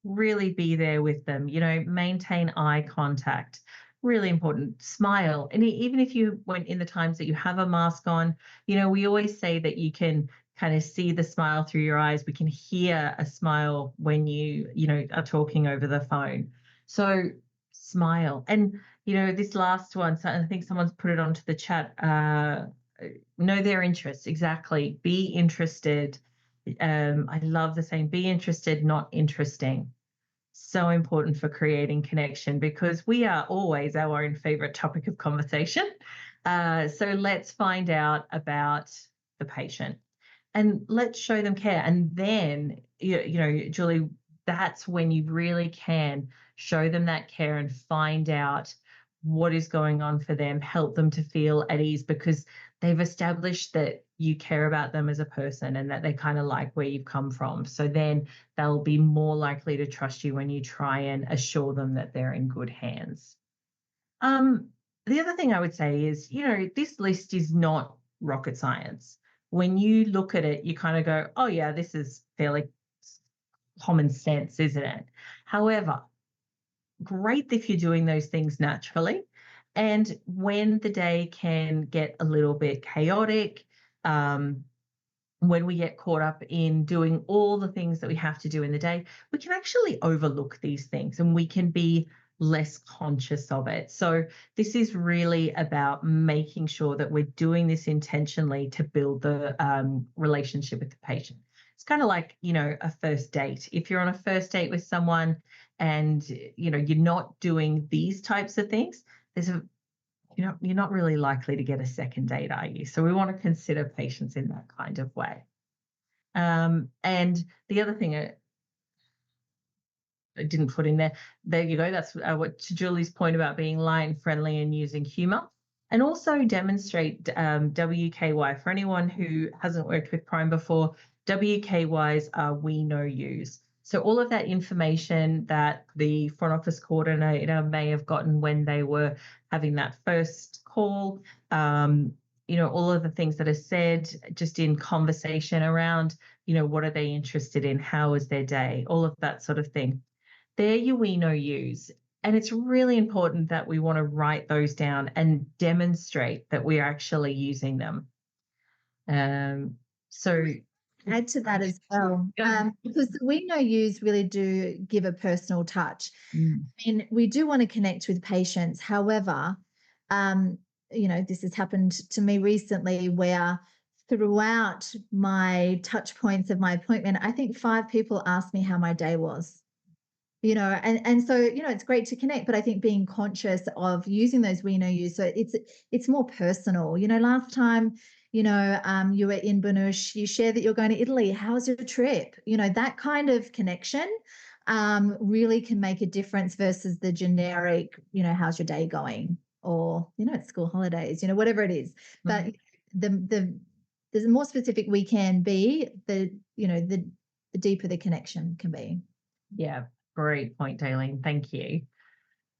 really be there with them, maintain eye contact. Really important. Smile. And even if you went in the times that you have a mask on, we always say that you can kind of see the smile through your eyes. We can hear a smile when you are talking over the phone. So smile. And, this last one, so I think someone's put it onto the chat, know their interests. Exactly. Be interested. I love the saying, be interested, not interesting. So important for creating connection, because we are always our own favorite topic of conversation. So let's find out about the patient and let's show them care. And then, Julie, that's when you really can show them that care and find out what is going on for them, help them to feel at ease, because they've established that you care about them as a person and that they kind of like where you've come from. So then they'll be more likely to trust you when you try and assure them that they're in good hands. The other thing I would say is, this list is not rocket science. When you look at it, you kind of go, oh yeah, this is fairly common sense, isn't it? However, great if you're doing those things naturally. And when the day can get a little bit chaotic, when we get caught up in doing all the things that we have to do in the day, we can actually overlook these things and we can be less conscious of it. So this is really about making sure that we're doing this intentionally to build the relationship with the patient. It's kind of like, a first date. If you're on a first date with someone and, you're not doing these types of things, you're not really likely to get a second date, are you? So we want to consider patients in that kind of way. And the other thing I didn't put in there you go. That's what to Julie's point about being light and friendly and using humor. And also demonstrate WKY. For anyone who hasn't worked with Prime before, WKYs are we know yous. So all of that information that the front office coordinator may have gotten when they were having that first call, all of the things that are said just in conversation around, what are they interested in? How is their day? All of that sort of thing. They're your we know yous. And it's really important that we want to write those down and demonstrate that we are actually using them. So add to that as well, because the we know yous really do give a personal touch. And we do want to connect with patients. However, this has happened to me recently where throughout my touch points of my appointment, I think 5 people asked me how my day was. And so, it's great to connect, but I think being conscious of using those we know yous, so it's more personal. Last time, you were in Banush, you share that you're going to Italy. How's your trip? That kind of connection really can make a difference versus the generic, how's your day going? Or, it's school holidays, whatever it is. But the more specific we can be, the deeper the connection can be. Yeah. Great point, Daleen. Thank you.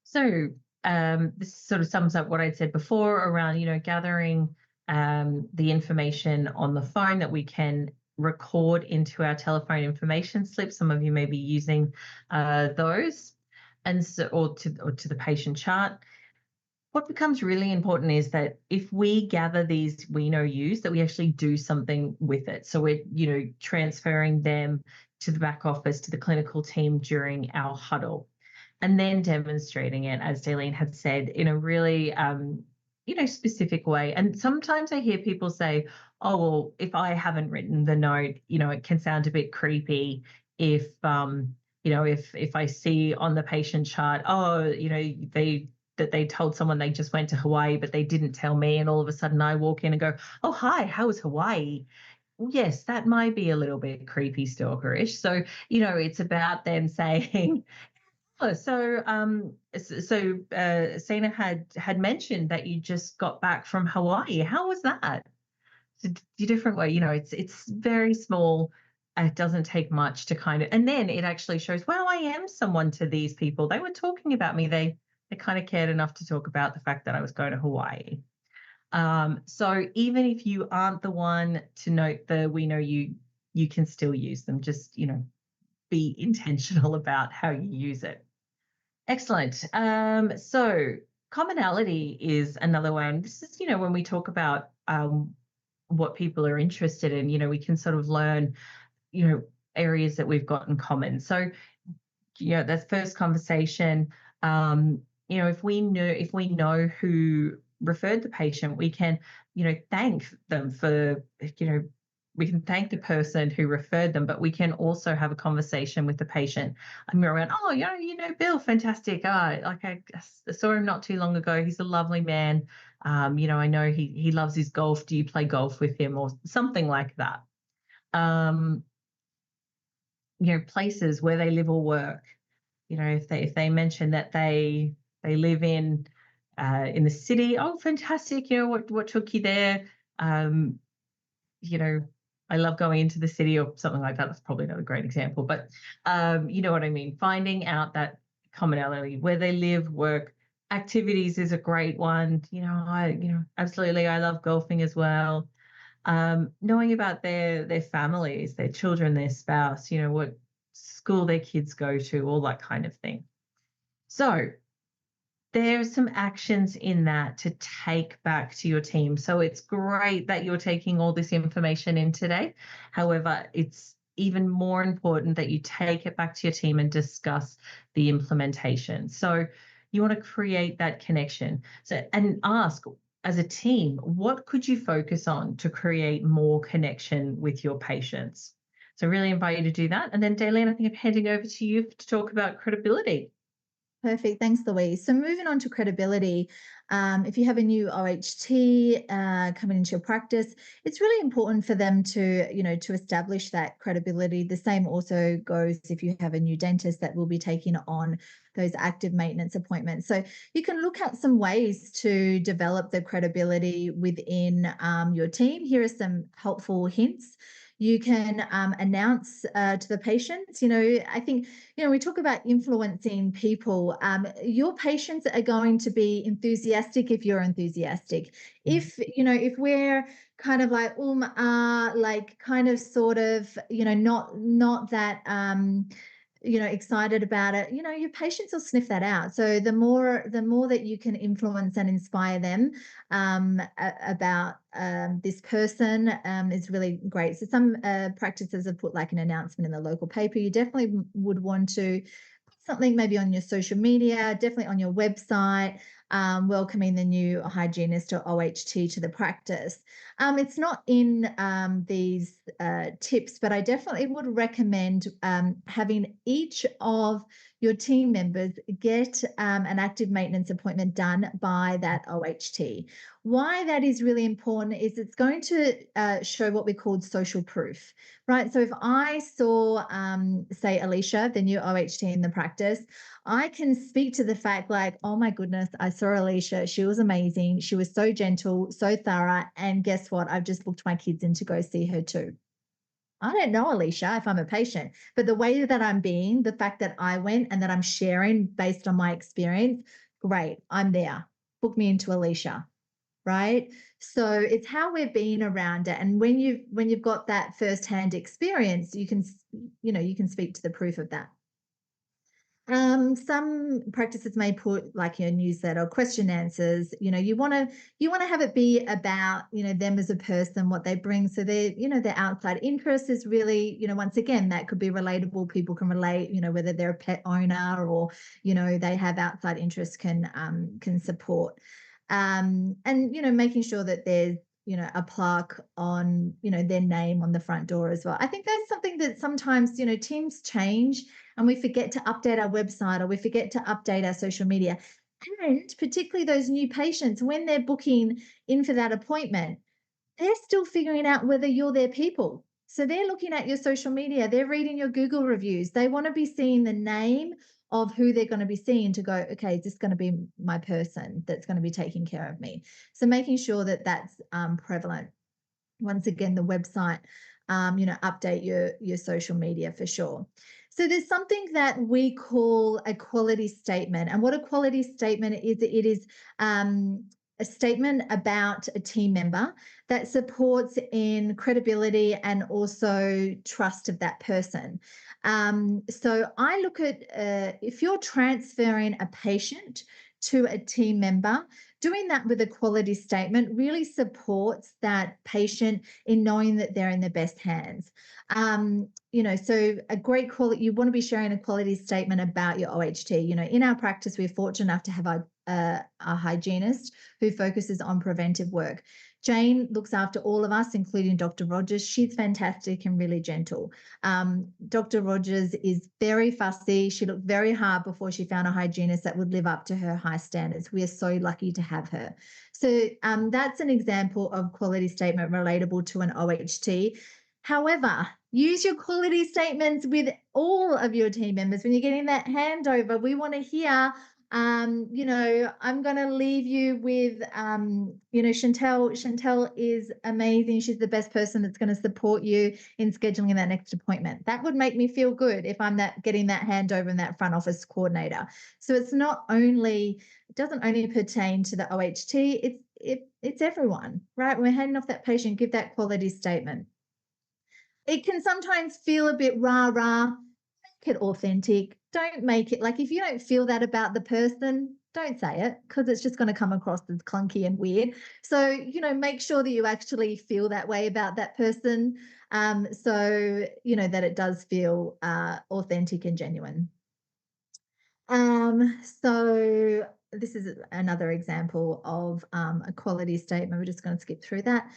So this sort of sums up what I'd said before around, gathering the information on the phone that we can record into our telephone information slip. Some of you may be using those, and or to the patient chart. What becomes really important is that if we gather these we know yous, that we actually do something with it. So we're, transferring them to the back office, to the clinical team during our huddle, and then demonstrating it, as Daleen had said, in a really, specific way. And sometimes I hear people say, oh, well, if I haven't written the note, it can sound a bit creepy if, if I see on the patient chart, oh, they told someone they just went to Hawaii, but they didn't tell me. And all of a sudden I walk in and go, oh, hi, how was Hawaii? Yes, that might be a little bit creepy stalkerish. So, it's about then saying, oh, so Sina had mentioned that you just got back from Hawaii. How was that? It's a different way, it's very small. It doesn't take much to kind of, and then it actually shows, wow, I am someone to these people. They were talking about me. They kind of cared enough to talk about the fact that I was going to Hawaii. So even if you aren't the one to note the we know you can still use them. Just, be intentional about how you use it. Excellent. So commonality is another one. This is, when we talk about what people are interested in, we can sort of learn, areas that we've got in common. So, that first conversation, if we know who referred the patient, we can, thank them for, we can thank the person who referred them, but we can also have a conversation with the patient. I'm around, oh, Bill, fantastic. Like I saw him not too long ago. He's a lovely man. I know he loves his golf. Do you play golf with him or something like that? Places where they live or work. If they mention that they live in in the city. Oh, fantastic. You know, what took you there? You know, I love going into the city or something like that. That's probably not a great example, but you know what I mean? Finding out that commonality, where they live, work, activities is a great one. You know, absolutely, I love golfing as well. Knowing about their families, their children, their spouse, you know, what school their kids go to, all that kind of thing. So there's some actions in that to take back to your team. So it's great that you're taking all this information in today. However, it's even more important that you take it back to your team and discuss the implementation. So you want to create that connection. So, and ask, as a team, what could you focus on to create more connection with your patients? So really invite you to do that. And then Daylene, I think I'm handing over to you to talk about credibility. Perfect. Thanks, Louise. So moving on to credibility, if you have a new OHT coming into your practice, it's really important for them to, you know, to establish that credibility. The same also goes if you have a new dentist that will be taking on those active maintenance appointments. So you can look at some ways to develop the credibility within your team. Here are some helpful hints. You can announce to the patients, you know, I think, you know, we talk about influencing people. Your patients are going to be enthusiastic if you're enthusiastic. If, you know, if we're kind of like, like kind of sort of, you know, not that, you know, excited about it, you know, your patients will sniff that out. So the more that you can influence and inspire them about this person is really great. So some practices have put like an announcement in the local paper. You definitely would want to put something maybe on your social media, definitely on your website, welcoming the new hygienist or OHT to the practice. It's not in these tips, but I definitely would recommend having each of your team members get an active maintenance appointment done by that OHT. Why that is really important is it's going to show what we call social proof, right? So if I saw, say, Alicia, the new OHT in the practice, I can speak to the fact like, oh my goodness, I saw Alicia. She was amazing. She was so gentle, so thorough. And guess what? I've just booked my kids in to go see her too. I don't know, Alicia, if I'm a patient, but the way that I'm being, the fact that I went and that I'm sharing based on my experience, great, I'm there. Book me into Alicia, right? So it's how we're being around it. And when you've got that firsthand experience, you can speak to the proof of that. Some practices may put like your newsletter or question answers. You know, you want to have it be about, you know, them as a person, what they bring. So their outside interest is really, you know, once again, that could be relatable. People can relate, you know, whether they're a pet owner or, you know, they have outside interests can support. And, you know, making sure that there's, you know, a plaque on, you know, their name on the front door as well. I think that's something that sometimes, you know, teams change and we forget to update our website or we forget to update our social media. And particularly those new patients, when they're booking in for that appointment, they're still figuring out whether you're their people. So they're looking at your social media, they're reading your Google reviews. They want to be seeing the name of who they're going to be seeing to go, okay, is this going to be my person that's going to be taking care of me? So making sure that that's prevalent. Once again, the website, you know, update your social media for sure. So there's something that we call a quality statement. And what a quality statement is, it is a statement about a team member that supports in credibility and also trust of that person. So I look at if you're transferring a patient to a team member, doing that with a quality statement really supports that patient in knowing that they're in the best hands. You know, so a great quality, you want to be sharing a quality statement about your OHT. You know, in our practice, we're fortunate enough to have a hygienist who focuses on preventive work. Jane looks after all of us, including Dr. Rogers. She's fantastic and really gentle. Dr. Rogers is very fussy. She looked very hard before she found a hygienist that would live up to her high standards. We are so lucky to have her. So that's an example of quality statement relatable to an OHT. However, use your quality statements with all of your team members. When you're getting that handover, we want to hear, You know, I'm going to leave you with, you know, Chantel is amazing. She's the best person that's going to support you in scheduling that next appointment. That would make me feel good if I'm getting that handover in that front office coordinator. So it's not only, it doesn't only pertain to the OHT, it's everyone, right? When we're handing off that patient, give that quality statement. It can sometimes feel a bit rah-rah. Make it authentic. Don't make it like, if you don't feel that about the person, don't say it, because it's just going to come across as clunky and weird. So, you know, make sure that you actually feel that way about that person. So, you know, that it does feel authentic and genuine. So this is another example of a quality statement. We're just going to skip through that.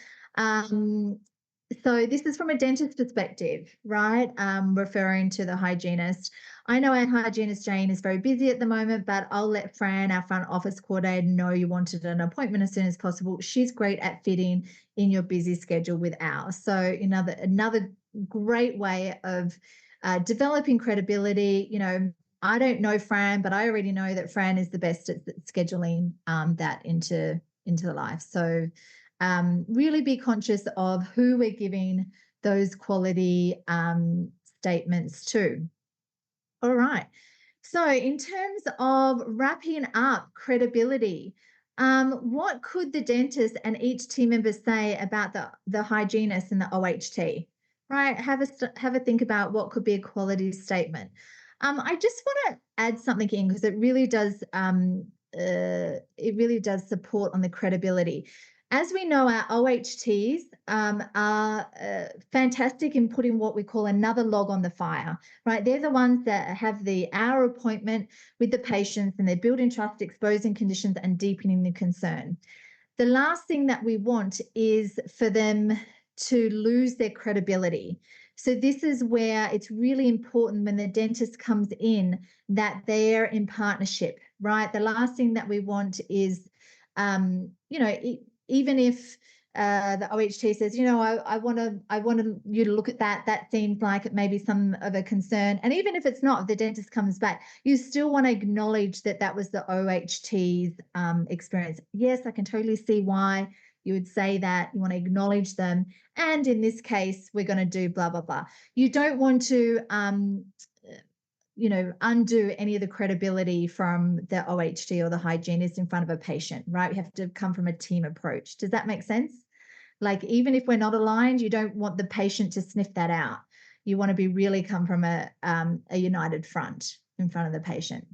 So this is from a dentist perspective, right? Referring to the hygienist. I know our hygienist, Jane, is very busy at the moment, but I'll let Fran, our front office coordinator, know you wanted an appointment as soon as possible. She's great at fitting in your busy schedule with ours. So another great way of developing credibility. You know, I don't know Fran, but I already know that Fran is the best at scheduling that into the life. So really be conscious of who we're giving those quality statements to. All right. So in terms of wrapping up credibility, what could the dentist and each team member say about the hygienist and the OHT? Right. Have a think about what could be a quality statement. I just want to add something in because it really does support on the credibility. As we know, our OHTs are fantastic in putting what we call another log on the fire, right? They're the ones that have the hour appointment with the patients, and they're building trust, exposing conditions, and deepening the concern. The last thing that we want is for them to lose their credibility. So this is where it's really important when the dentist comes in that they're in partnership, right? The last thing that we want is, you know, even if the OHT says, you know, I want you to look at that. That seems like it may be some of a concern. And even if it's not, if the dentist comes back, you still want to acknowledge that that was the OHT's experience. Yes, I can totally see why you would say that. You want to acknowledge them. And in this case, we're going to do blah, blah, blah. You don't want to you know, undo any of the credibility from the OHT or the hygienist in front of a patient, right? We have to come from a team approach. Does that make sense? Like, even if we're not aligned, you don't want the patient to sniff that out. You want to be really come from a united front in front of the patient.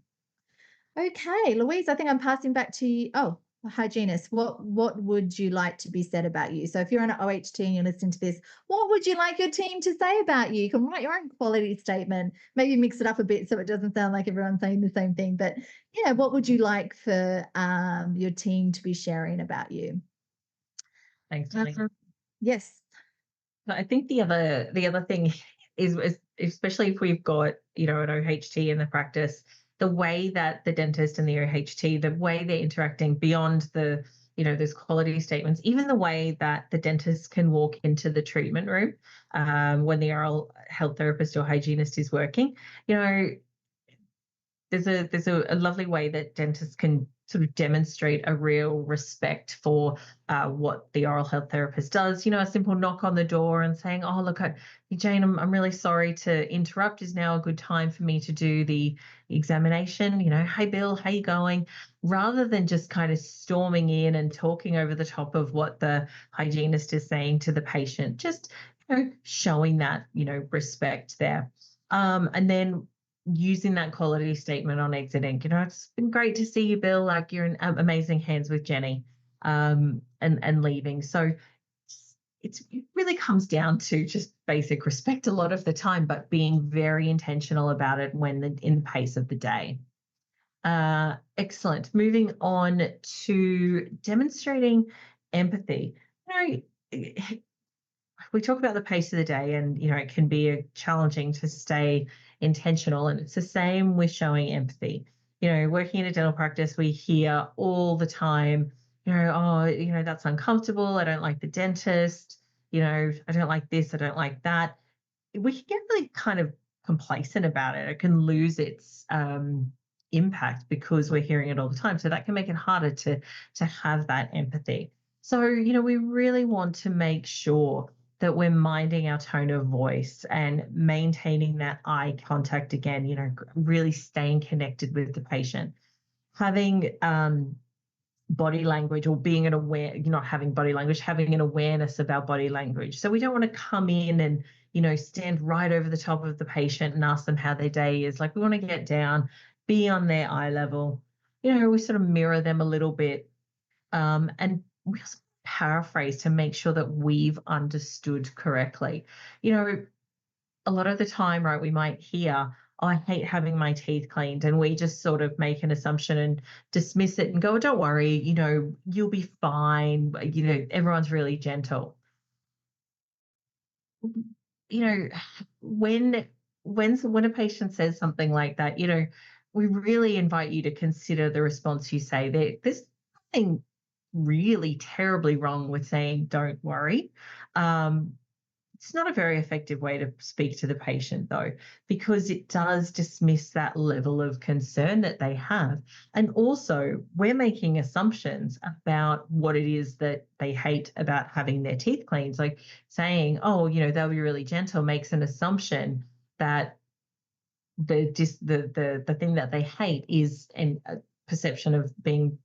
Okay, Louise, I think I'm passing back to you. Oh, hygienist, what would you like to be said about you? So if you're on an OHT and you're listening to this, what would you like your team to say about you? You can write your own quality statement, maybe mix it up a bit so it doesn't sound like everyone's saying the same thing. But yeah, what would you like for your team to be sharing about you? Thanks, Jenny. Yes. I think the other thing is especially if we've got, you know, an OHT in the practice, the way that the dentist and the OHT, the way they're interacting beyond the, you know, those quality statements, even the way that the dentist can walk into the treatment room when the oral health therapist or hygienist is working, you know, there's a lovely way that dentists can sort of demonstrate a real respect for what the oral health therapist does. You know, a simple knock on the door and saying, oh, look, Jane, I'm really sorry to interrupt. Is now a good time for me to do the examination? You know, hey, Bill, how you going? Rather than just kind of storming in and talking over the top of what the hygienist is saying to the patient, just, you know, showing that, you know, respect there. And then using that quality statement on exiting, you know, it's been great to see you, Bill, like you're in amazing hands with Jenny, and leaving. So it really comes down to just basic respect a lot of the time, but being very intentional about it when in the pace of the day. Excellent. Moving on to demonstrating empathy. You know, we talk about the pace of the day, and, you know, it can be challenging to stay intentional, and it's the same with showing empathy. You know, working in a dental practice, we hear all the time, you know, oh, you know, that's uncomfortable. I don't like the dentist. You know, I don't like this. I don't like that. We can get really kind of complacent about it. It can lose its impact because we're hearing it all the time. So that can make it harder to have that empathy. So, we really want to make sure that we're minding our tone of voice and maintaining that eye contact again, really staying connected with the patient. Having body language, or being not having body language, having an awareness of our body language. So we don't want to come in and, stand right over the top of the patient and ask them how their day is. Like, we want to get down, be on their eye level. We sort of mirror them a little bit. And we also paraphrase to make sure that we've understood correctly. A lot of the time, right, we might hear, "Oh, I hate having my teeth cleaned," and we just sort of make an assumption and dismiss it and go, "Don't worry, you'll be fine. Everyone's really gentle." When a patient says something like that, we really invite you to consider the response you say. There's nothing really terribly wrong with saying, "Don't worry." It's not a very effective way to speak to the patient, though, because it does dismiss that level of concern that they have. And also, we're making assumptions about what it is that they hate about having their teeth cleaned. Like saying, "Oh, they'll be really gentle," makes an assumption that the thing that they hate is a perception of being,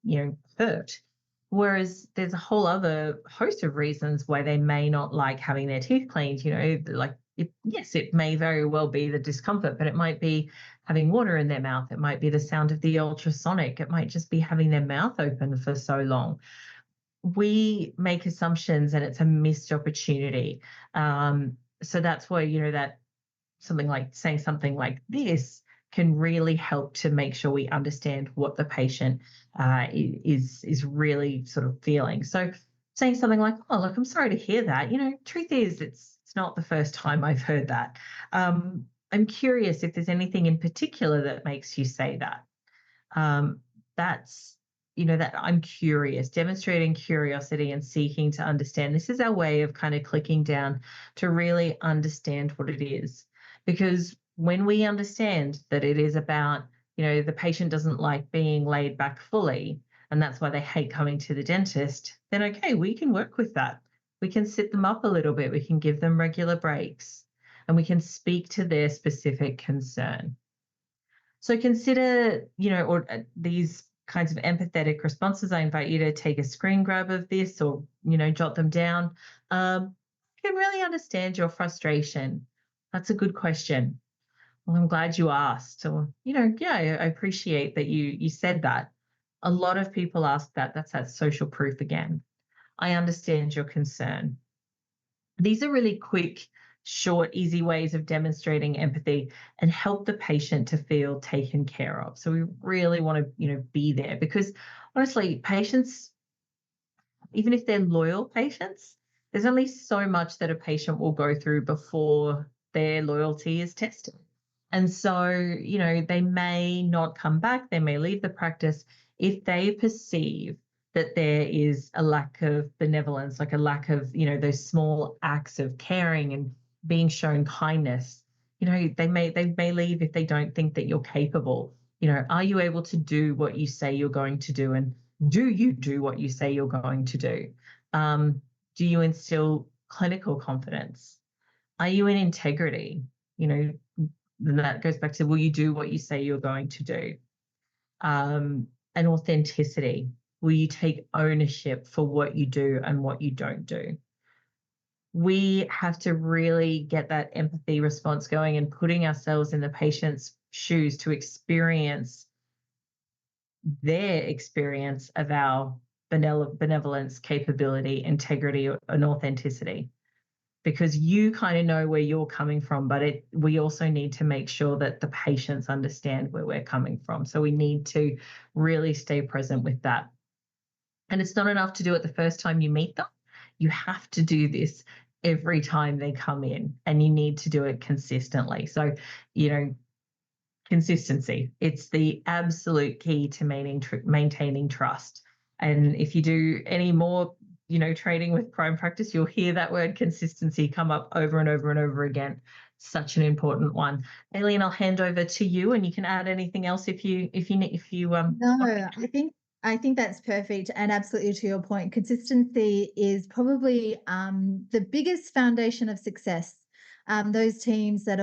hurt. Whereas there's a whole other host of reasons why they may not like having their teeth cleaned. Yes, it may very well be the discomfort, but it might be having water in their mouth. It might be the sound of the ultrasonic. It might just be having their mouth open for so long. We make assumptions, and it's a missed opportunity. So that's why, that saying something like this can really help to make sure we understand what the patient is really sort of feeling. So saying something like, "Oh, look, I'm sorry to hear that. Truth is, it's not the first time I've heard that. I'm curious if there's anything in particular that makes you say that." That's, that I'm curious, demonstrating curiosity and seeking to understand. This is our way of kind of clicking down to really understand what it is. Because when we understand that it is about, the patient doesn't like being laid back fully, and that's why they hate coming to the dentist, then okay, we can work with that. We can sit them up a little bit. We can give them regular breaks, and we can speak to their specific concern. So consider, these kinds of empathetic responses. I invite you to take a screen grab of this, or, jot them down. I can really understand your frustration. That's a good question. Well, I'm glad you asked. Or, I appreciate that you said that. A lot of people ask that. That's that social proof again. I understand your concern. These are really quick, short, easy ways of demonstrating empathy and help the patient to feel taken care of. So we really want to, be there, because honestly, patients, even if they're loyal patients, there's only so much that a patient will go through before their loyalty is tested. And so, they may not come back, they may leave the practice if they perceive that there is a lack of benevolence, like a lack of, those small acts of caring and being shown kindness. They may leave if they don't think that you're capable. Are you able to do what you say you're going to do? And do you do what you say you're going to do? Do you instill clinical confidence? Are you in integrity? And that goes back to, will you do what you say you're going to do? And authenticity. Will you take ownership for what you do and what you don't do? We have to really get that empathy response going and putting ourselves in the patient's shoes to experience their experience of our benevolence, capability, integrity, and authenticity. Because you kind of know where you're coming from, but we also need to make sure that the patients understand where we're coming from. So we need to really stay present with that. And it's not enough to do it the first time you meet them. You have to do this every time they come in, and you need to do it consistently. So, consistency, it's the absolute key to maintaining trust. And if you do any more training with prime practice, you'll hear that word consistency come up over and over and over again. such an important one. Aileen, I'll hand over to you, and you can add anything else if you No, I think that's perfect, and absolutely to your point, consistency is probably the biggest foundation of success. Those teams that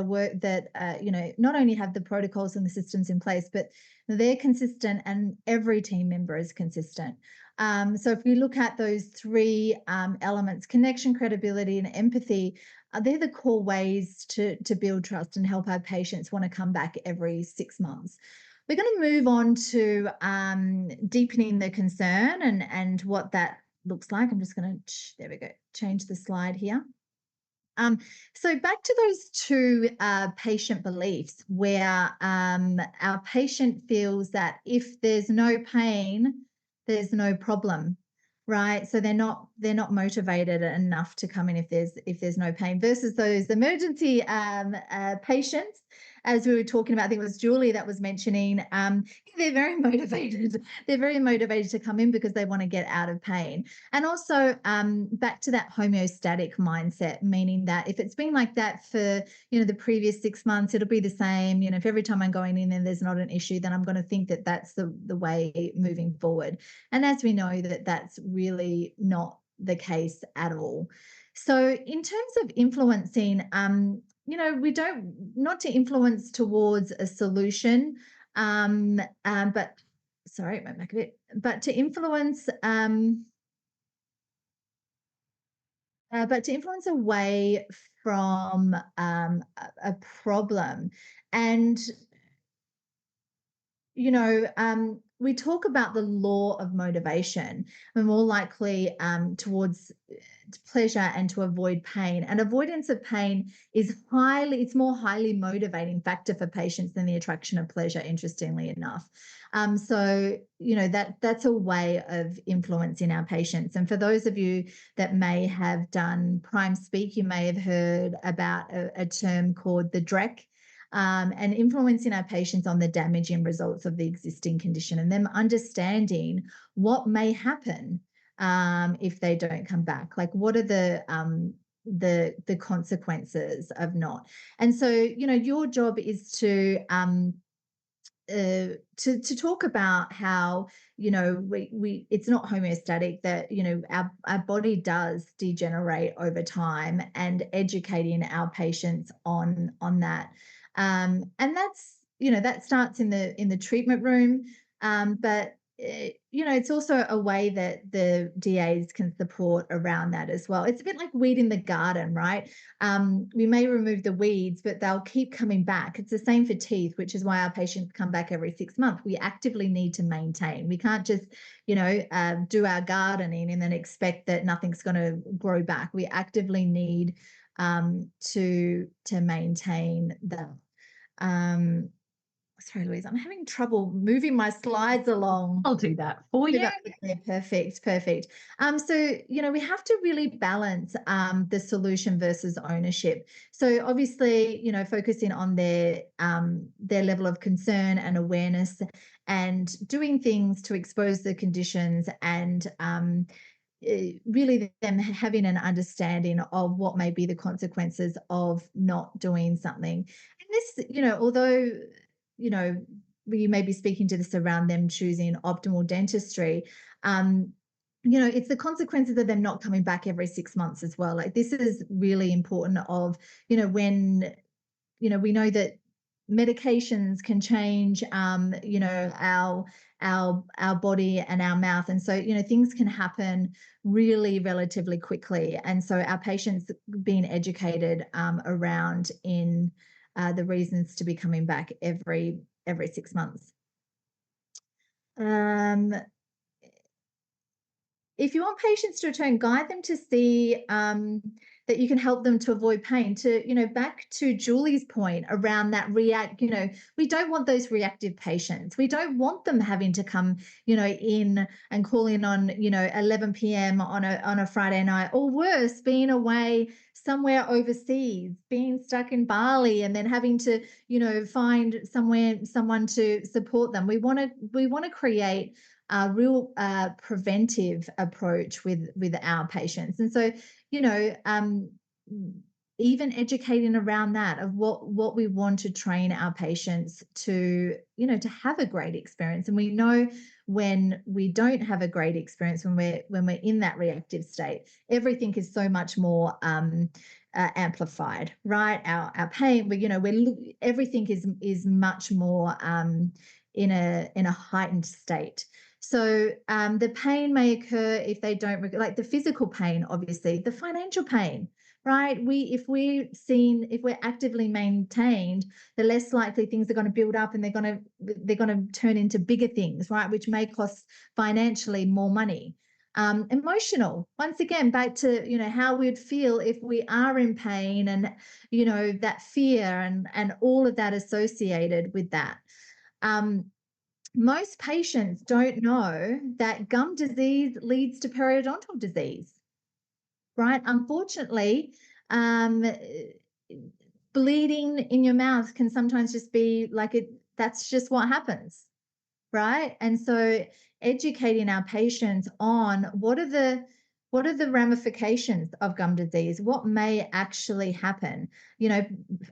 not only have the protocols and the systems in place, but they're consistent, and every team member is consistent. So if we look at those three elements, connection, credibility, and empathy, they're the core ways to build trust and help our patients want to come back every 6 months. We're going to move on to deepening the concern and what that looks like. I'm just going to, there we go, change the slide here. So back to those two patient beliefs where our patient feels that if there's no pain, there's no problem, right? So they're not motivated enough to come in if there's no pain, versus those emergency patients, as we were talking about. I think it was Julie that was mentioning, they're very motivated. They're very motivated to come in because they want to get out of pain. And also back to that homeostatic mindset, meaning that if it's been like that for, the previous 6 months, it'll be the same. If every time I'm going in and there's not an issue, then I'm going to think that that's the way moving forward. And as we know, that's really not the case at all. So in terms of influencing, we don't, not to influence towards a solution, but sorry, my back a bit, but to influence, away from a problem. And we talk about the law of motivation. We're more likely towards pleasure and to avoid pain. And avoidance of pain is it's more highly motivating factor for patients than the attraction of pleasure, interestingly enough. So, that's a way of influencing our patients. And for those of you that may have done Prime Speak, you may have heard about a term called the DREC. And influencing our patients on the damaging results of the existing condition, and them understanding what may happen if they don't come back. Like, what are the consequences of not? And so, your job is to talk about how we it's not homeostatic, that our body does degenerate over time, and educating our patients on that. And that's that starts in the treatment room, but it's also a way that the DAs can support around that as well. It's a bit like weeding the garden, right? We may remove the weeds, but they'll keep coming back. It's the same for teeth, which is why our patients come back every 6 months. We actively need to maintain. We can't just, do our gardening and then expect that nothing's going to grow back. We actively need to maintain that. Sorry, Louise, I'm having trouble moving my slides along. I'll do that for you. Yeah, perfect. So, we have to really balance the solution versus ownership. So obviously, focusing on their level of concern and awareness, and doing things to expose the conditions, and really them having an understanding of what may be the consequences of not doing something. And this, although we may be speaking to this around them choosing optimal dentistry, it's the consequences of them not coming back every 6 months as well. Like, this is really important when, we know that medications can change, our body and our mouth. And so, things can happen really relatively quickly. And so our patients being educated around in the reasons to be coming back every 6 months. If you want patients to return, guide them to see that you can help them to avoid pain. To, back to Julie's point around that we don't want those reactive patients. We don't want them having to come, in and call in on, 11 p.m. on a Friday night, or worse, being away somewhere overseas, being stuck in Bali, and then having to, find someone to support them. We want to create a real preventive approach with our patients. And so, even educating around that of what we want to train our patients to, to have a great experience. And we know when we don't have a great experience, when we're in that reactive state, everything is so much more amplified, right? Our pain, everything is much more in a heightened state. So the pain may occur if they don't, like the physical pain, obviously, the financial pain, right? If we're actively maintained, the less likely things are going to build up, and they're going to turn into bigger things, right? Which may cost financially more money. Emotional, once again, back to, how we'd feel if we are in pain, and, that fear and all of that associated with that. Most patients don't know that gum disease leads to periodontal disease, right? Unfortunately, bleeding in your mouth can sometimes just be like that's just what happens, right? And so educating our patients on what are the ramifications of gum disease, what may actually happen.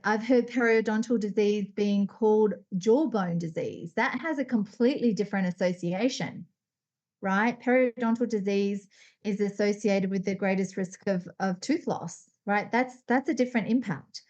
I've heard periodontal disease being called jawbone disease. That has a completely different association, right? Periodontal disease is associated with the greatest risk of tooth loss, right? That's a different impact.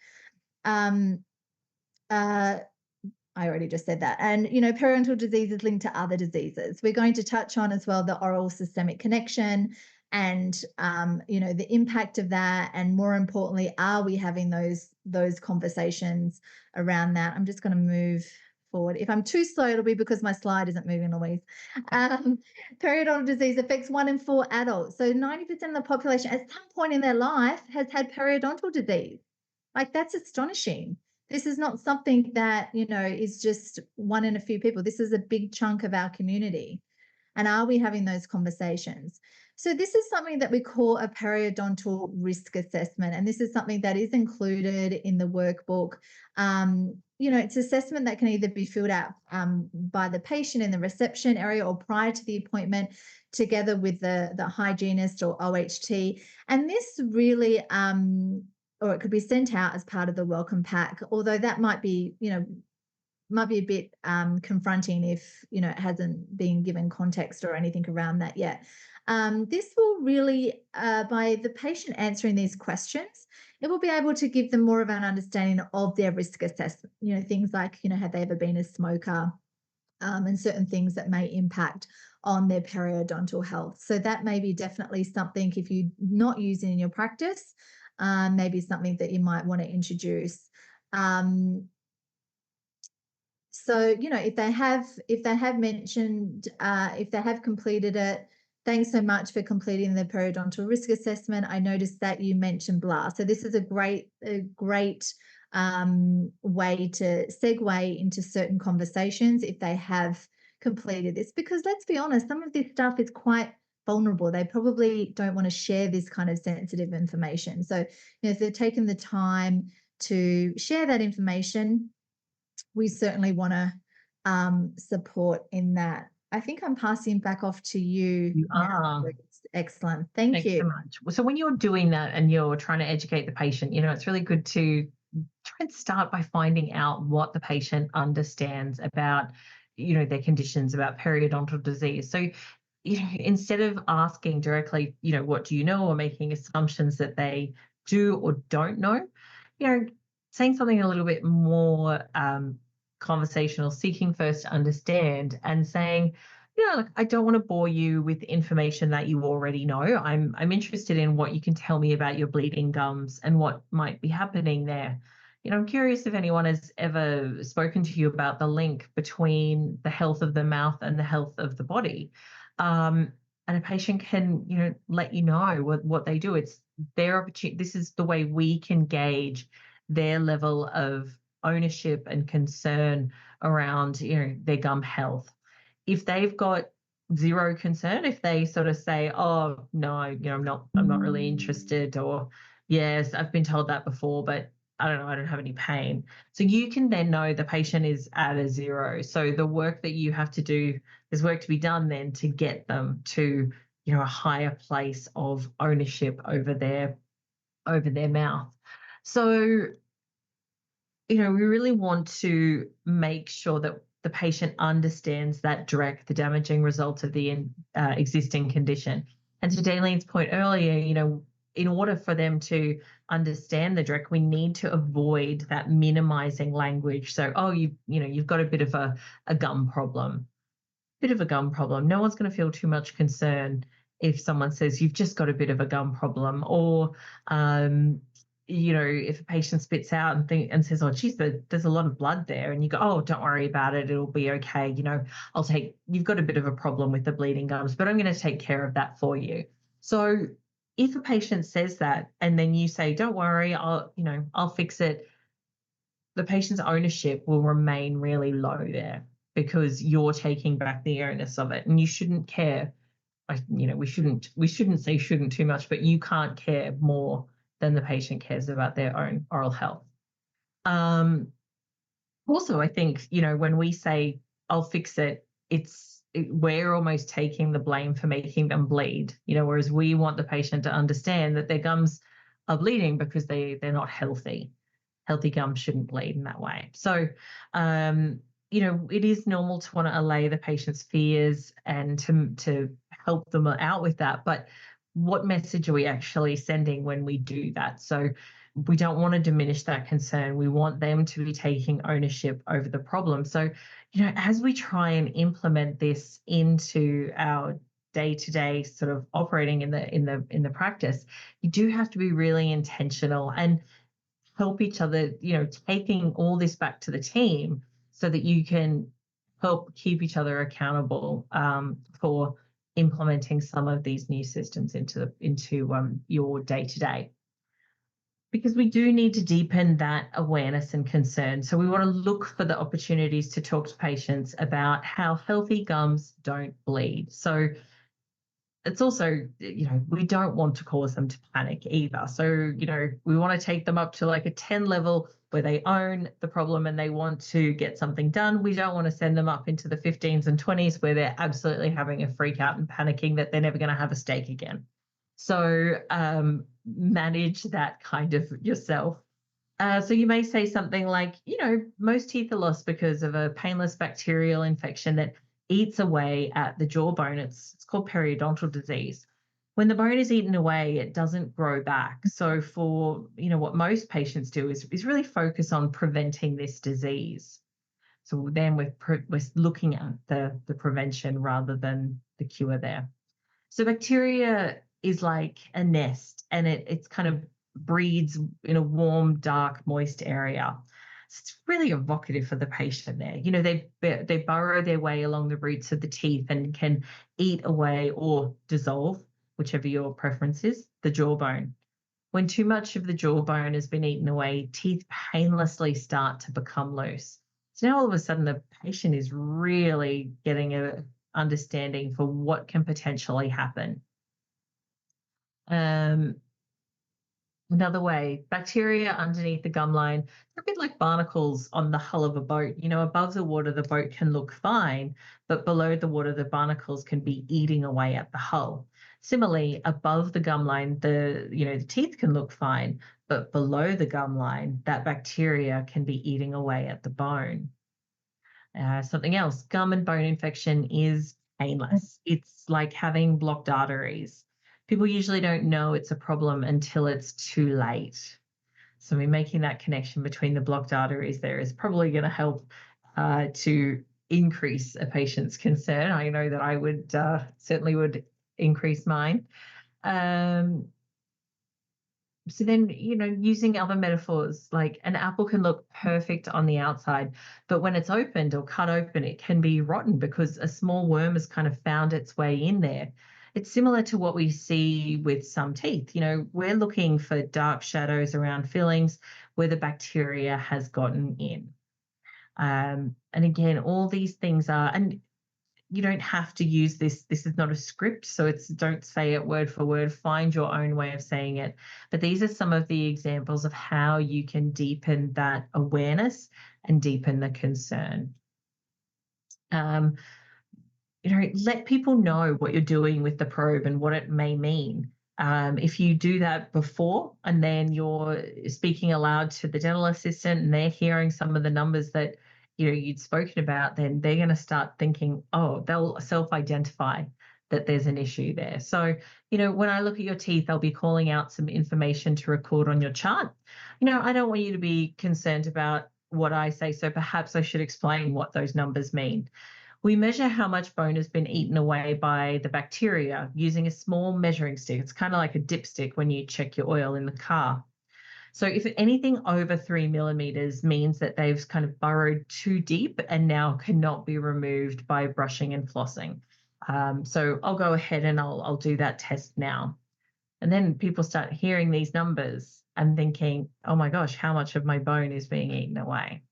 I already just said that. And, periodontal disease is linked to other diseases. We're going to touch on as well the oral systemic connection and, the impact of that. And more importantly, are we having those conversations around that? I'm just going to move forward. If I'm too slow, it'll be because my slide isn't moving, Louise. Periodontal disease affects 1 in 4 adults. So 90% of the population at some point in their life has had periodontal disease. Like, that's astonishing. This is not something that, is just one in a few people. This is a big chunk of our community. And are we having those conversations? So this is something that we call a periodontal risk assessment. And this is something that is included in the workbook. It's assessment that can either be filled out by the patient in the reception area or prior to the appointment, together with the hygienist or OHT. And this really or it could be sent out as part of the welcome pack, although that might be a bit confronting if, it hasn't been given context or anything around that yet. This will really, by the patient answering these questions, it will be able to give them more of an understanding of their risk assessment, things like, have they ever been a smoker, and certain things that may impact on their periodontal health. So that may be definitely something, if you're not using in your practice, maybe something that you might want to introduce. So, if they have mentioned, if they have completed it, thanks so much for completing the periodontal risk assessment. I noticed that you mentioned blah. So this is a great way to segue into certain conversations if they have completed this, because let's be honest, some of this stuff is quite vulnerable. They probably don't want to share this kind of sensitive information. So, if they've taken the time to share that information, we certainly want to support in that. I think I'm passing back off to you. You are. Excellent. Thanks you so much. So when you're doing that and you're trying to educate the patient, it's really good to try and start by finding out what the patient understands about, their conditions, about periodontal disease. So, instead of asking directly, what do you know, or making assumptions that they do or don't know, saying something a little bit more conversational, seeking first to understand, and saying, I don't want to bore you with information that you already know. I'm interested in what you can tell me about your bleeding gums and what might be happening there. I'm curious if anyone has ever spoken to you about the link between the health of the mouth and the health of the body. And a patient can, let you know what they do. It's their opportunity. This is the way we can gauge their level of ownership and concern around, their gum health. If they've got zero concern, if they sort of say, oh no, I'm not really interested, or yes, I've been told that before, but I don't know, I don't have any pain. So you can then know the patient is at a zero. So the work that you have to do, there's work to be done then to get them to, a higher place of ownership over their mouth. So, we really want to make sure that the patient understands that the damaging result of the existing condition. And to Daylene's point earlier, in order for them to understand the DREC, we need to avoid that minimizing language. So, you've got a bit of a gum problem. No one's going to feel too much concern if someone says you've just got a bit of a gum problem, or if a patient spits out and says, oh, geez, there's a lot of blood there, and you go, oh, don't worry about it, it'll be okay. You've got a bit of a problem with the bleeding gums, but I'm going to take care of that for you. So if a patient says that, and then you say, don't worry, I'll fix it, the patient's ownership will remain really low there, because you're taking back the onus of it, and you shouldn't care. We shouldn't say shouldn't too much, but you can't care more than the patient cares about their own oral health. Also, I think, when we say I'll fix it, we're almost taking the blame for making them bleed, whereas we want the patient to understand that their gums are bleeding because they're not healthy. Healthy gums shouldn't bleed in that way. So, it is normal to want to allay the patient's fears and to help them out with that. But what message are we actually sending when we do that? So we don't want to diminish that concern. We want them to be taking ownership over the problem. So, as we try and implement this into our day-to-day sort of operating in the practice, you do have to be really intentional and help each other, taking all this back to the team so that you can help keep each other accountable for implementing some of these new systems into your day-to-day. Because we do need to deepen that awareness and concern. So we want to look for the opportunities to talk to patients about how healthy gums don't bleed. So it's also, we don't want to cause them to panic either. So, we want to take them up to like a 10 level where they own the problem and they want to get something done. We don't want to send them up into the 15s and 20s where they're absolutely having a freak out and panicking that they're never going to have a steak again. So manage that kind of yourself. So you may say something like, most teeth are lost because of a painless bacterial infection that eats away at the jawbone. It's called periodontal disease. When the bone is eaten away, it doesn't grow back. So for, what most patients do is really focus on preventing this disease. So then we're looking at the prevention rather than the cure there. So bacteria is like a nest, and it's kind of breeds in a warm, dark, moist area. So it's really evocative for the patient there. They burrow their way along the roots of the teeth and can eat away or dissolve, whichever your preference is, the jawbone. When too much of the jawbone has been eaten away, teeth painlessly start to become loose. So now all of a sudden the patient is really getting an understanding for what can potentially happen. Another way, bacteria underneath the gum line, they're a bit like barnacles on the hull of a boat. Above the water, the boat can look fine, but below the water, the barnacles can be eating away at the hull. Similarly, above the gum line, the teeth can look fine, but below the gum line, that bacteria can be eating away at the bone. Something else, gum and bone infection is painless. It's like having blocked arteries. People usually don't know it's a problem until it's too late. So we're making that connection between the blocked arteries there is probably going to help to increase a patient's concern. I know that I would certainly would increase mine. So then, using other metaphors, like an apple can look perfect on the outside, but when it's opened or cut open, it can be rotten because a small worm has kind of found its way in there. It's similar to what we see with some teeth. We're looking for dark shadows around fillings where the bacteria has gotten in. And again, all these things are, and you don't have to use this. This is not a script, so don't say it word for word. Find your own way of saying it. But these are some of the examples of how you can deepen that awareness and deepen the concern. Let people know what you're doing with the probe and what it may mean. If you do that before and then you're speaking aloud to the dental assistant and they're hearing some of the numbers that you'd spoken about, then they're going to start thinking, oh, they'll self-identify that there's an issue there. So, when I look at your teeth, I'll be calling out some information to record on your chart. I don't want you to be concerned about what I say, so perhaps I should explain what those numbers mean. We measure how much bone has been eaten away by the bacteria using a small measuring stick. It's kind of like a dipstick when you check your oil in the car. So if anything over 3 millimeters means that they've kind of burrowed too deep and now cannot be removed by brushing and flossing. So I'll go ahead and I'll do that test now. And then people start hearing these numbers and thinking, oh my gosh, how much of my bone is being eaten away?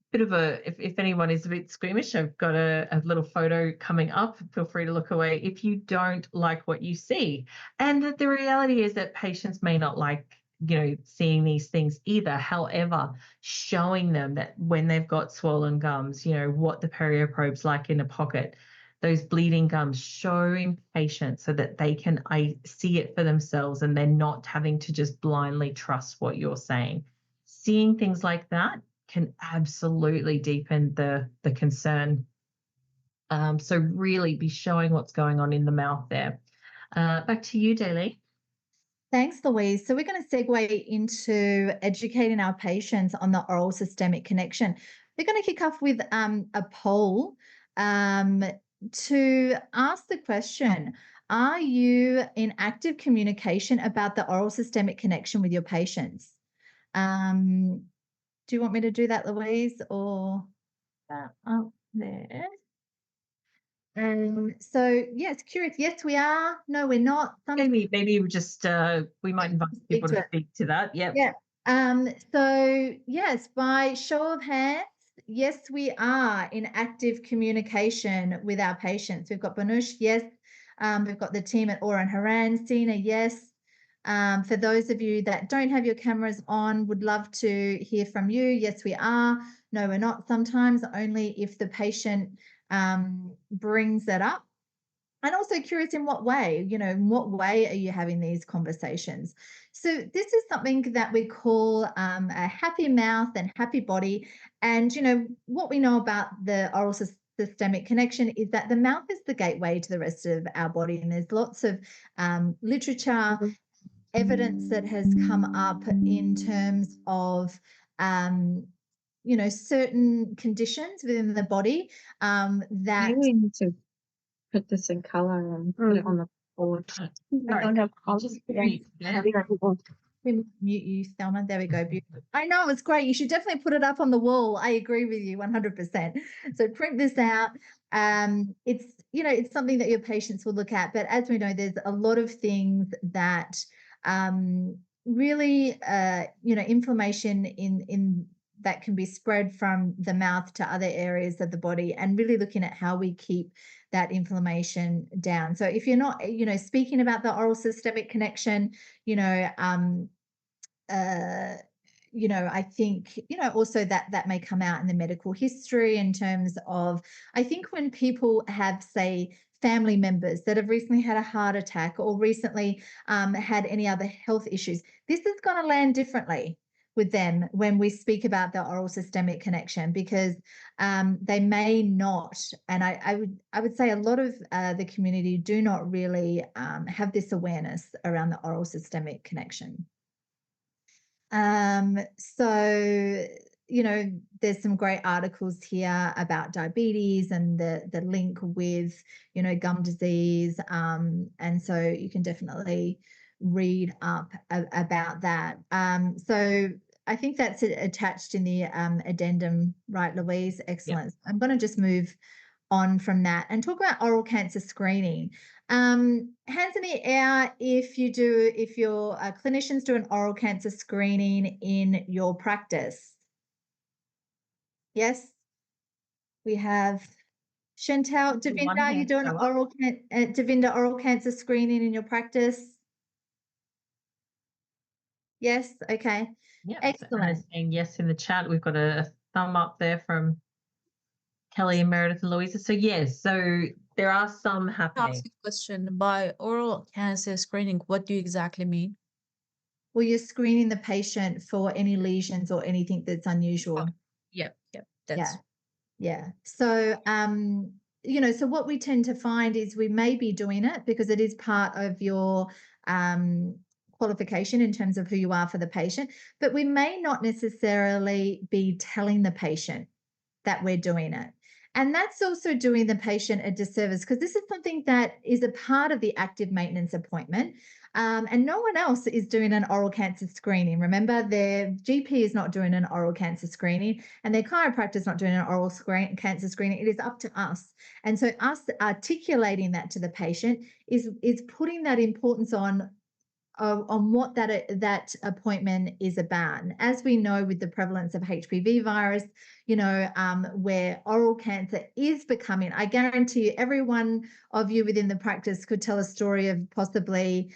Bit of if anyone is a bit squeamish, I've got a little photo coming up. Feel free to look away if you don't like what you see. And that the reality is that patients may not like, seeing these things either. However, showing them that when they've got swollen gums, what the perioprobe's like in a pocket, those bleeding gums, showing patients so that they can see it for themselves and they're not having to just blindly trust what you're saying. Seeing things like that can absolutely deepen the concern. So really be showing what's going on in the mouth there. Back to you, Daly. Thanks, Louise. So we're going to segue into educating our patients on the oral systemic connection. We're going to kick off with a poll to ask the question, are you in active communication about the oral systemic connection with your patients? Do you want me to do that, Louise, or up there? So yes, curious. Yes, we are. No, we're not. Maybe we just we might invite people to speak to that. Yep. Yeah. So yes, by show of hands, yes, we are in active communication with our patients. We've got Banush, yes. We've got the team at Aura and Haran, Sina, yes. For those of you that don't have your cameras on, would love to hear from you. Yes, we are. No, we're not. Sometimes only if the patient brings that up. And also curious in what way, in what way are you having these conversations? So this is something that we call a happy mouth and happy body. And, what we know about the oral systemic connection is that the mouth is the gateway to the rest of our body. And there's lots of literature, evidence that has come up in terms of certain conditions within the body that Maybe we need to put this in color and put it on the board. I don't have colors. Mute you, Thelma. There we go. Beautiful. I know, it's great. You should definitely put it up on the wall. I agree with you 100%. So print this out. It's something that your patients will look at. But as we know, there's a lot of things that really, inflammation in that can be spread from the mouth to other areas of the body, and really looking at how we keep that inflammation down. So if you're not, speaking about the oral systemic connection, I think, also that may come out in the medical history in terms of, I think when people have, say, family members that have recently had a heart attack or recently had any other health issues, this is going to land differently with them when we speak about the oral systemic connection, because they may not, and I would say a lot of the community do not really have this awareness around the oral systemic connection. So there's some great articles here about diabetes and the link with gum disease, and so you can definitely read up about that. So I think that's attached in the addendum, right, Louise? Excellent. Yep. I'm going to just move on from that and talk about oral cancer screening. Hands in the air if your clinicians do an oral cancer screening in your practice. Yes, we have Chantal, Devinda, you doing Devinda oral cancer screening in your practice? Yes. Okay. Yeah. Excellent. Saying yes in the chat. We've got a thumb up there from Kelly and Meredith and Louisa. So yes, so there are some happening. Ask a question. By oral cancer screening, what do you exactly mean? Well, you're screening the patient for any lesions or anything that's unusual. Yep. That's Yeah. So, so what we tend to find is we may be doing it because it is part of your qualification in terms of who you are for the patient, but we may not necessarily be telling the patient that we're doing it. And that's also doing the patient a disservice because this is something that is a part of the active maintenance appointment. And no one else is doing an oral cancer screening. Remember, their GP is not doing an oral cancer screening and their chiropractor is not doing an oral cancer screening. It is up to us. And so us articulating that to the patient is putting that importance on what that appointment is about. And as we know, with the prevalence of HPV virus, where oral cancer is becoming, I guarantee you, every one of you within the practice could tell a story of possibly,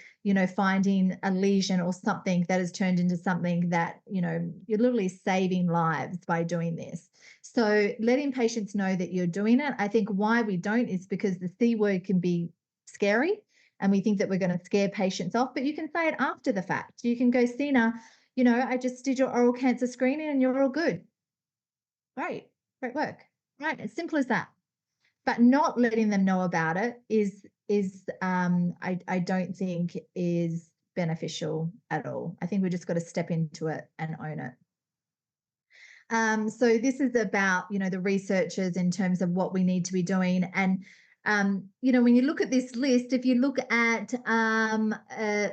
finding a lesion or something that has turned into something that, you're literally saving lives by doing this. So letting patients know that you're doing it. I think why we don't is because the C word can be scary. And we think that we're going to scare patients off, but you can say it after the fact. You can go, Sina, I just did your oral cancer screening and you're all good. Great work. Right, as simple as that. But not letting them know about it is I don't think is beneficial at all. I think we just got to step into it and own it. So this is about, the researchers in terms of what we need to be doing. And when you look at this list, if you look at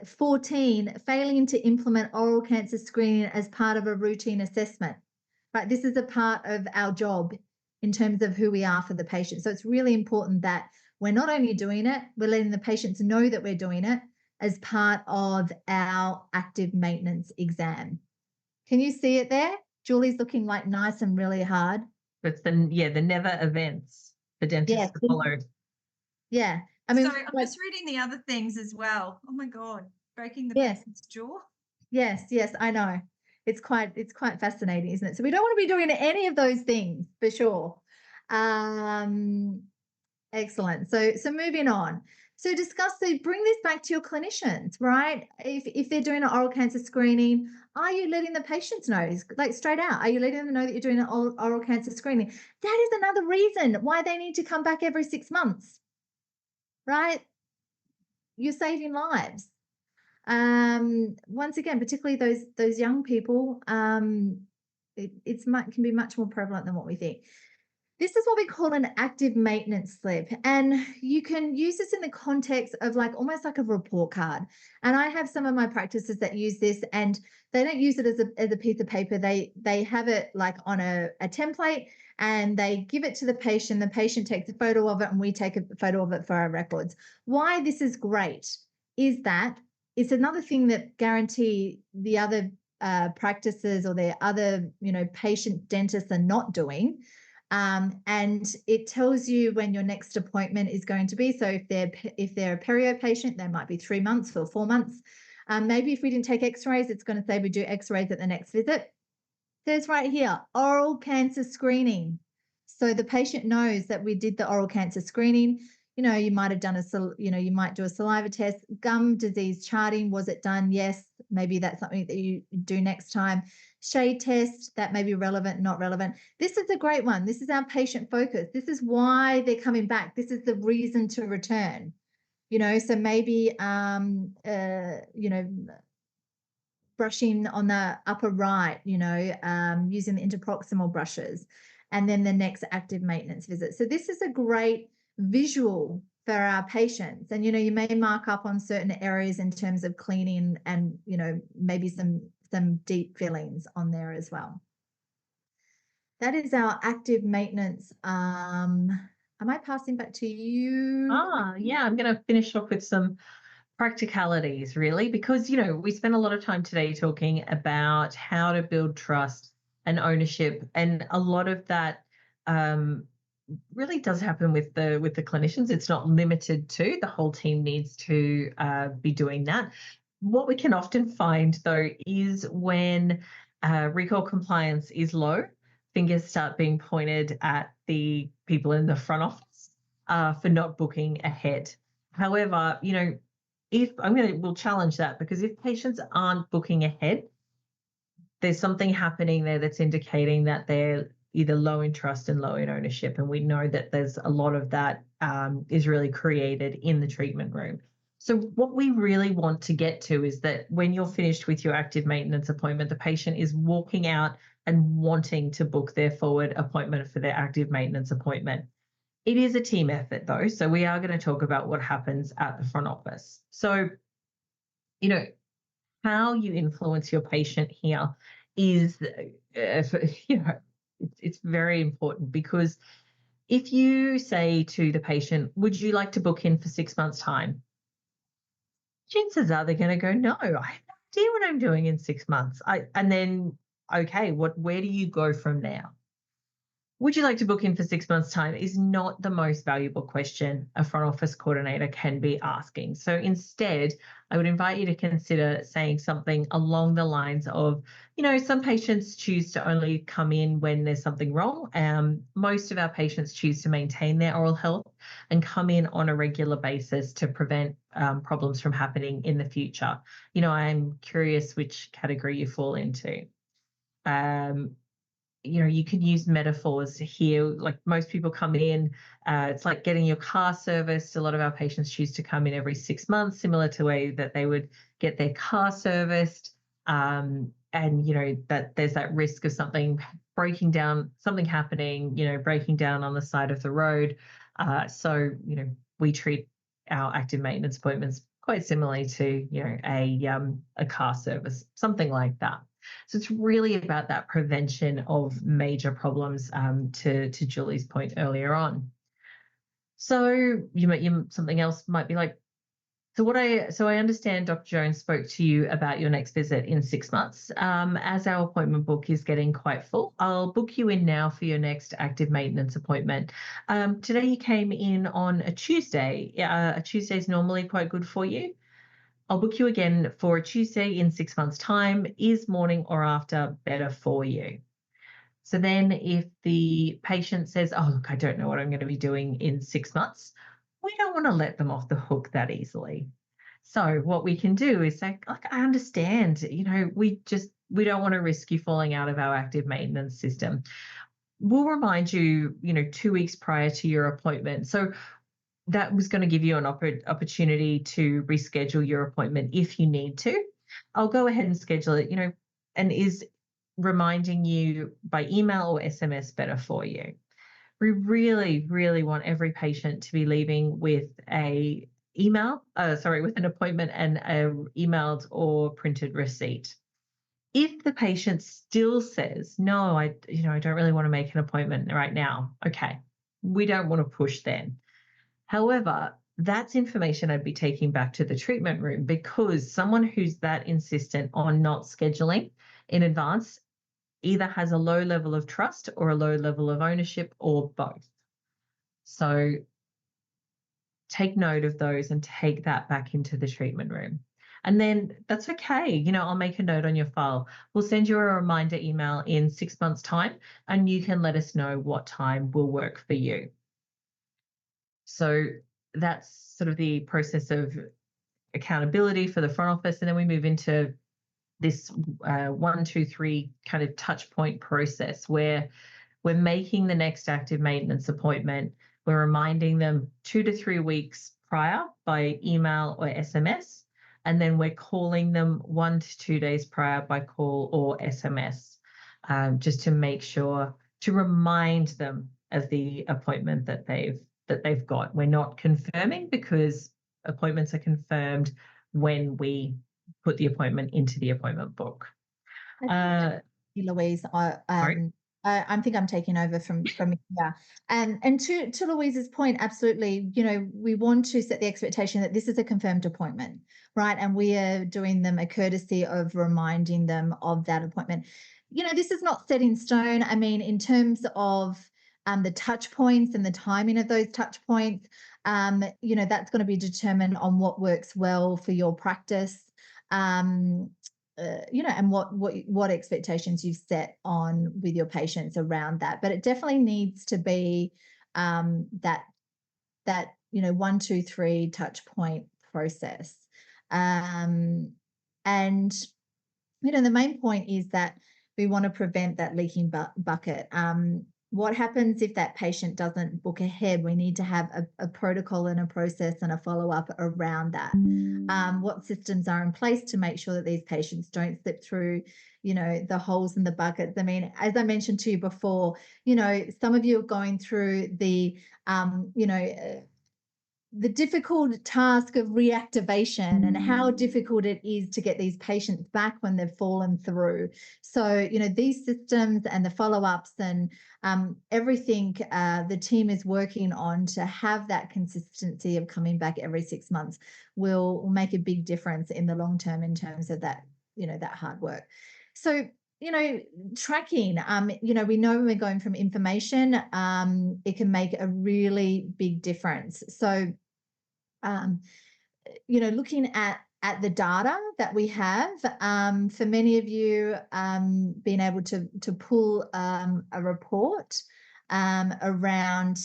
14, failing to implement oral cancer screening as part of a routine assessment, right? This is a part of our job in terms of who we are for the patient. So it's really important that we're not only doing it, we're letting the patients know that we're doing it as part of our active maintenance exam. Can you see it there? Julie's looking like nice and really hard. It's the never events the dentist to follow. Yeah. I mean, sorry, I'm just reading the other things as well. Oh my God, breaking the patient's jaw. Yes, I know. It's quite fascinating, isn't it? So we don't want to be doing any of those things for sure. Excellent. So moving on. So bring this back to your clinicians, right? If they're doing an oral cancer screening, are you letting the patients know, like straight out? Are you letting them know that you're doing an oral cancer screening? That is another reason why they need to come back every 6 months. Right? You're saving lives. Once again, particularly those young people, can be much more prevalent than what we think. This is what we call an active maintenance slip, and you can use this in the context of almost like a report card. And I have some of my practices that use this, and they don't use it as a piece of paper. They have it on a template, and they give it to the patient. The patient takes a photo of it, and we take a photo of it for our records. Why this is great is that it's another thing that guarantee the other practices or their other patient dentists are not doing. And it tells you when your next appointment is going to be. So if they're a perio patient, they might be 3 months or 4 months. Maybe if we didn't take x-rays, it's going to say we do x-rays at the next visit. There's right here, oral cancer screening. So the patient knows that we did the oral cancer screening. You might have done you might do a saliva test. Gum disease charting, was it done? Yes. Maybe that's something that you do next time. Shade test, that may be relevant, not relevant. This is a great one. This is our patient focus. This is why they're coming back. This is the reason to return. So maybe, brushing on the upper right, using the interproximal brushes, and then the next active maintenance visit. So this is a great visual for our patients. And, you may mark up on certain areas in terms of cleaning and, maybe some deep fillings on there as well. That is our active maintenance. Am I passing back to you? Yeah, I'm going to finish off with some practicalities, really, because we spent a lot of time today talking about how to build trust and ownership, and a lot of that really does happen with the clinicians. It's not limited to, the whole team needs to be doing that. What we can often find though is when recall compliance is low, fingers start being pointed at the people in the front office for not booking ahead. However, we'll challenge that, because if patients aren't booking ahead, there's something happening there that's indicating that they're either low in trust and low in ownership. And we know that there's a lot of that is really created in the treatment room. So what we really want to get to is that when you're finished with your active maintenance appointment, the patient is walking out and wanting to book their forward appointment for their active maintenance appointment. It is a team effort, though, so we are going to talk about what happens at the front office. So, how you influence your patient here is, it's very important, because if you say to the patient, would you like to book in for 6 months' time? Chances are they're going to go, no, I have no idea what I'm doing in 6 months. And then, okay, where do you go from there? Would you like to book in for 6 months' time is not the most valuable question a front office coordinator can be asking. So instead, I would invite you to consider saying something along the lines of, some patients choose to only come in when there's something wrong. Most of our patients choose to maintain their oral health and come in on a regular basis to prevent problems from happening in the future. I'm curious which category you fall into. You can use metaphors here. Like, most people come in, it's like getting your car serviced. A lot of our patients choose to come in every 6 months, similar to the way that they would get their car serviced. And, that there's that risk of something breaking down, something happening, breaking down on the side of the road. So, we treat our active maintenance appointments quite similarly to, a car service, something like that. So it's really about that prevention of major problems, to Julie's point earlier on. So something else might be like, so I understand Dr. Jones spoke to you about your next visit in 6 months. As our appointment book is getting quite full, I'll book you in now for your next active maintenance appointment. Today you came in on a Tuesday. A Tuesday is normally quite good for you. I'll book you again for a Tuesday in 6 months' time. Is morning or after better for you? So then if the patient says, oh, look, I don't know what I'm going to be doing in 6 months, we don't want to let them off the hook that easily. So what we can do is say, look, I understand, we don't want to risk you falling out of our active maintenance system. We'll remind you, 2 weeks prior to your appointment. So that was going to give you an opportunity to reschedule your appointment if you need to. I'll go ahead and schedule it, and is reminding you by email or SMS better for you? We really, really want every patient to be leaving with an appointment and a emailed or printed receipt. If the patient still says, no, I don't really want to make an appointment right now, okay, we don't want to push then. However, that's information I'd be taking back to the treatment room, because someone who's that insistent on not scheduling in advance either has a low level of trust or a low level of ownership, or both. So take note of those and take that back into the treatment room. And then that's okay. I'll make a note on your file. We'll send you a reminder email in 6 months' time, and you can let us know what time will work for you. So that's sort of the process of accountability for the front office. And then we move into this 1, 2, 3 kind of touch point process, where we're making the next active maintenance appointment. We're reminding them 2 to 3 weeks prior by email or SMS. And then we're calling them 1 to 2 days prior by call or SMS, just to make sure, to remind them of the appointment that they've got. We're not confirming, because appointments are confirmed when we put the appointment into the appointment book. Louise, I think I'm taking over from here. And to Louise's point, absolutely, we want to set the expectation that this is a confirmed appointment, right? And we are doing them a courtesy of reminding them of that appointment. This is not set in stone. I mean, in terms of the touch points and the timing of those touch points, that's going to be determined on what works well for your practice. and what expectations you've set on with your patients around that. But it definitely needs to be that 1, 2, 3 touch point process. And the main point is that we want to prevent that leaking bucket. What happens if that patient doesn't book ahead? We need to have a protocol and a process and a follow-up around that. What systems are in place to make sure that these patients don't slip through, the holes in the buckets. I mean, as I mentioned to you before, some of you are going through the difficult task of reactivation and how difficult it is to get these patients back when they've fallen through. So, these systems and the follow-ups and everything the team is working on to have that consistency of coming back every 6 months will make a big difference in the long term in terms of that, that hard work. So, tracking, we know when we're going from information, it can make a really big difference. So, looking at the data that we have, for many of you, being able to pull a report around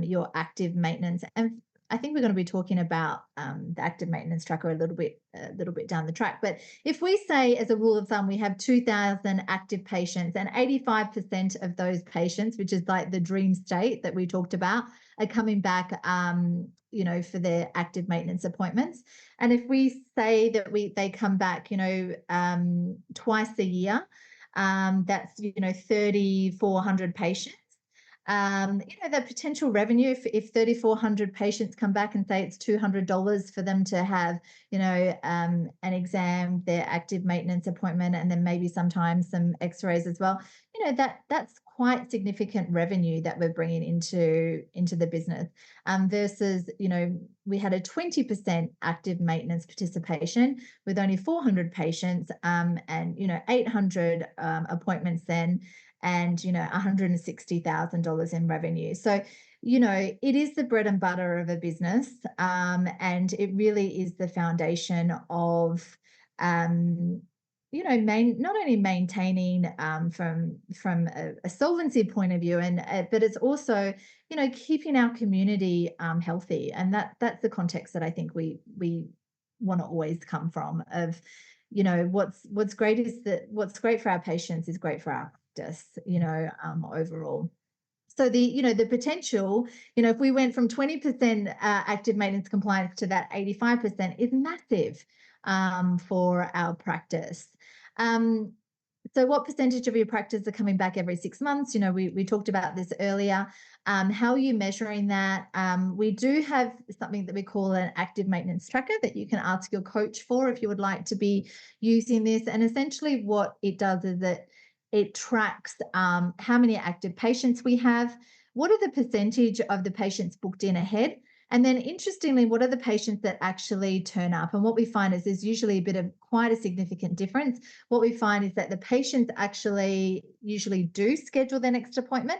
your active maintenance. And I think we're going to be talking about the active maintenance tracker a little bit down the track. But if we say, as a rule of thumb, we have 2,000 active patients, and 85% of those patients, which is like the dream state that we talked about, are coming back, for their active maintenance appointments. And if we say that they come back, twice a year, that's 3,400 patients. The potential revenue, if 3,400 patients come back and say it's $200 for them to have, an exam, their active maintenance appointment, and then maybe sometimes some x-rays as well, that's quite significant revenue that we're bringing into the business, versus, we had a 20% active maintenance participation with only 400 patients, and 800 appointments then, and $160,000 in revenue. So it is the bread and butter of a business, and it really is the foundation of not only maintaining from a solvency point of view, but it's also keeping our community healthy, and that's the context that I think we want to always come from. Of what's great is that what's great for our patients is great for our practice, overall. So the potential, if we went from 20% active maintenance compliance to that 85% is massive for our practice. So what percentage of your practice are coming back every 6 months? We talked about this earlier. How are you measuring that? We do have something that we call an active maintenance tracker that you can ask your coach for if you would like to be using this. And essentially what it does is that it tracks how many active patients we have, what are the percentage of the patients booked in ahead, and then interestingly, what are the patients that actually turn up? And what we find is there's usually quite a significant difference. What we find is that the patients actually usually do schedule their next appointment.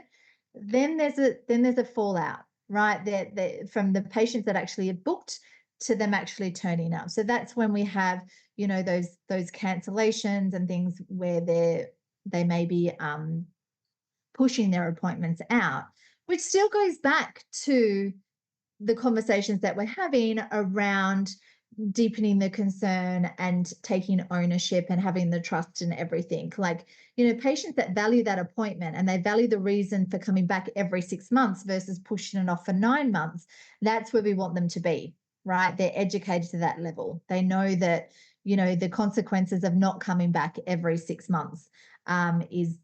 Then there's a fallout, right? From the patients that actually have booked to them actually turning up. So that's when we have, those cancellations and things where they may be pushing their appointments out, which still goes back to the conversations that we're having around deepening the concern and taking ownership and having the trust in everything. Like, patients that value that appointment and they value the reason for coming back every 6 months versus pushing it off for 9 months, that's where we want them to be, right? They're educated to that level. They know that, the consequences of not coming back every 6 months is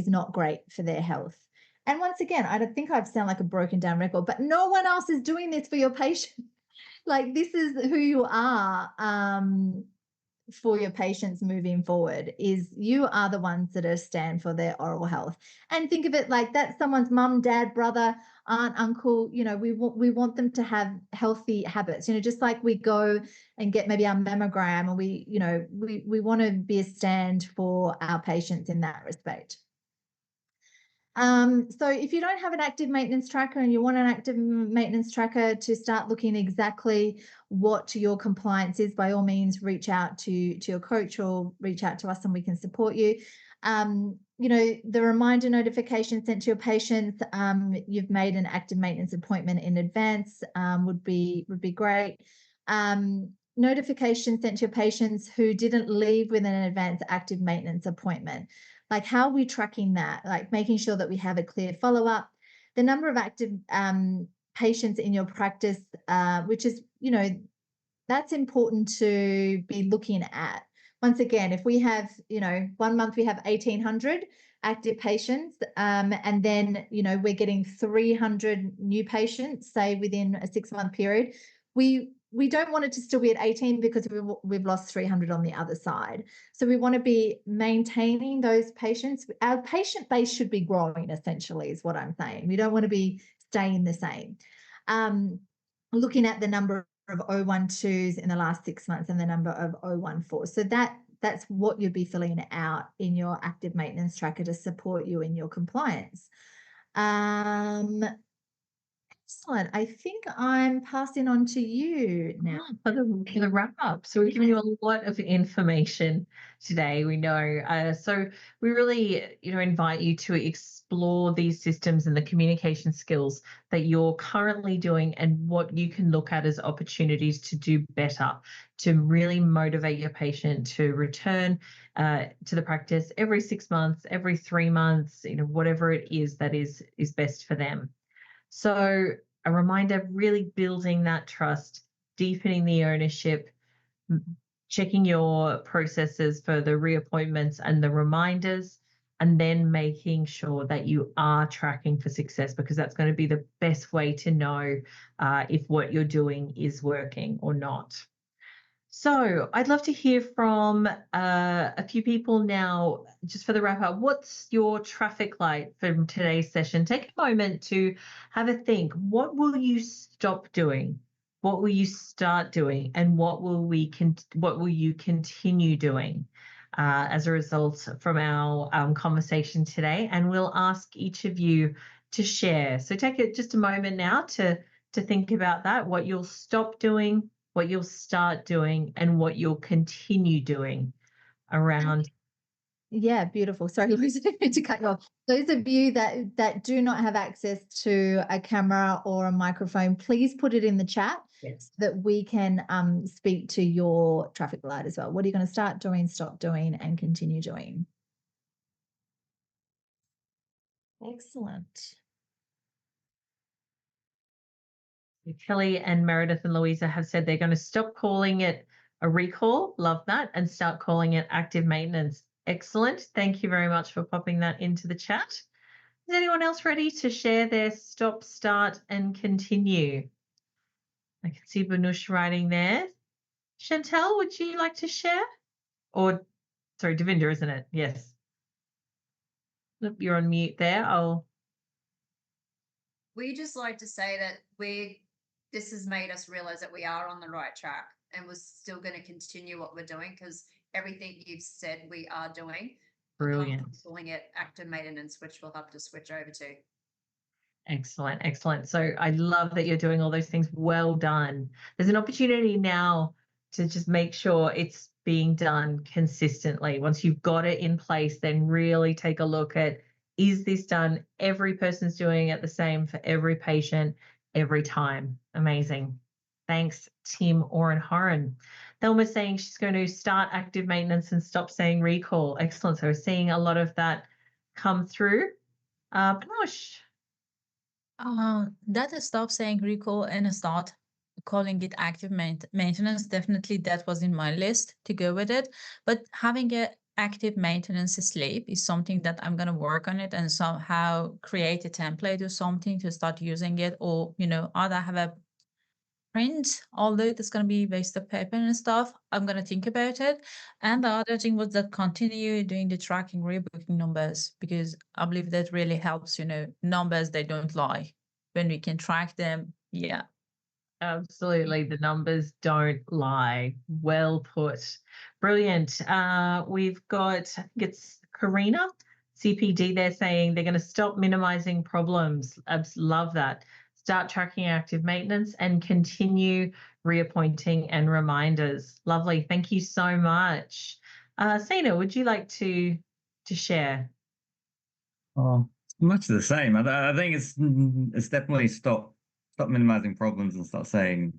not great for their health. And once again, I don't think I sound like a broken down record, but no one else is doing this for your patient. Like, this is who you are for your patients moving forward, is you are the ones that stand for their oral health. And think of it like that's someone's mum, dad, brother, aunt, uncle. We want them to have healthy habits, just like we go and get maybe our mammogram, or we want to be a stand for our patients in that respect. So if you don't have an active maintenance tracker and you want an active maintenance tracker to start looking exactly what your compliance is, by all means, reach out to your coach or reach out to us and we can support you. You know, the reminder notification sent to your patients, you've made an active maintenance appointment in advance, would be great. Notification sent to your patients who didn't leave with an advanced active maintenance appointment. Like, how are we tracking that? Like, making sure that we have a clear follow-up. The number of active patients in your practice, which is, you know, that's important to be looking at. Once again, if we have, you know, 1 month we have 1,800 active patients, and then, you know, we're getting 300 new patients, say within a 6-month period, we don't want it to still be at 18 because we've lost 300 on the other side. So we want to be maintaining those patients. Our patient base should be growing, essentially, is what I'm saying. We don't want to be staying the same. Looking at the number of 012s in the last 6 months and the number of 014s. So that's what you'd be filling out in your active maintenance tracker to support you in your compliance. Excellent. I think I'm passing on to you now. For the wrap up. So we've given you a lot of information today, we know. So we really, you know, invite you to explore these systems and the communication skills that you're currently doing and what you can look at as opportunities to do better, to really motivate your patient to return to the practice every 6 months, every 3 months, you know, whatever it is that is best for them. So a reminder, really building that trust, deepening the ownership, checking your processes for the reappointments and the reminders, and then making sure that you are tracking for success, because that's going to be the best way to know if what you're doing is working or not. So I'd love to hear from a few people now, just for the wrap up. What's your traffic light from today's session? Take a moment to have a think. What will you stop doing? What will you start doing? And what will you continue doing as a result from our conversation today? And we'll ask each of you to share. So take just a moment now to think about that, what you'll stop doing, what you'll start doing, and what you'll continue doing around. Yeah, beautiful. Sorry, Louise, I didn't mean to cut you off. Those of you that do not have access to a camera or a microphone, please put it in the chat. Yes. So that we can speak to your traffic light as well. What are you going to start doing, stop doing, and continue doing? Excellent. Kelly and Meredith and Louisa have said they're going to stop calling it a recall. Love that. And start calling it active maintenance. Excellent. Thank you very much for popping that into the chat. Is anyone else ready to share their stop, start, and continue? I can see Banush writing there. Chantel, would you like to share? Or, sorry, Devinder, isn't it? Yes. Look, you're on mute there. We just like to say that this has made us realize that we are on the right track, and we're still going to continue what we're doing, because everything you've said we are doing. Brilliant. Calling it active maintenance, which we'll have to switch over to. Excellent, excellent. So I love that you're doing all those things. Well done. There's an opportunity now to just make sure it's being done consistently. Once you've got it in place, then really take a look at, is this done? Every person's doing it the same for every patient, every time. Amazing. Thanks, Tim Oren Horan. Thelma's saying she's going to start active maintenance and stop saying recall. Excellent. So we're seeing a lot of that come through. Panush. That stop saying recall and start calling it active maintenance. Definitely that was in my list to go with it. But having a active maintenance sleep is something that I'm going to work on it and somehow create a template or something to start using it, or, you know, either have a print, although it's going to be waste of paper and stuff. I'm going to think about it. And the other thing was that continue doing the tracking rebooking numbers, because I believe that really helps. You know, numbers, they don't lie. When we can track them, yeah. Absolutely. The numbers don't lie. Well put. Brilliant. We've got, I think it's Karina CPD, they're saying they're going to stop minimizing problems. Love that. Start tracking active maintenance and continue reappointing and reminders. Lovely. Thank you so much. Sina, would you like to share? Oh, much the same. I think it's definitely stop minimizing problems and start saying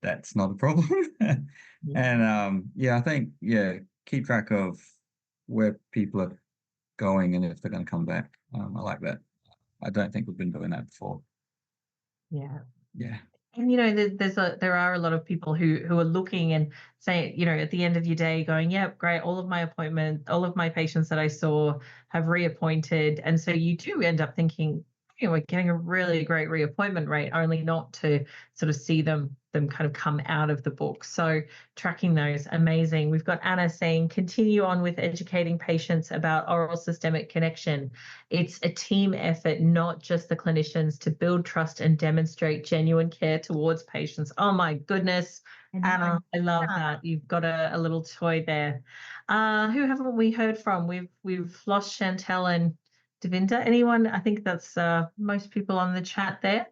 that's not a problem. And yeah, I think keep track of where people are going and if they're going to come back. I like that. I don't think we've been doing that before. Yeah. Yeah. And there are a lot of people who are looking and say, at the end of your day going, yep, great, all of my patients that I saw have reappointed. And so you do end up thinking, we're getting a really great reappointment rate, only not to sort of see them kind of come out of the book. So tracking those, amazing. We've got Anna saying, continue on with educating patients about oral systemic connection. It's a team effort, not just the clinicians, to build trust and demonstrate genuine care towards patients. Oh my goodness, Anna, I love that. You've got a little toy there. Who haven't we heard from? We've lost Chantel and Devinda. Anyone? I think that's most people on the chat there.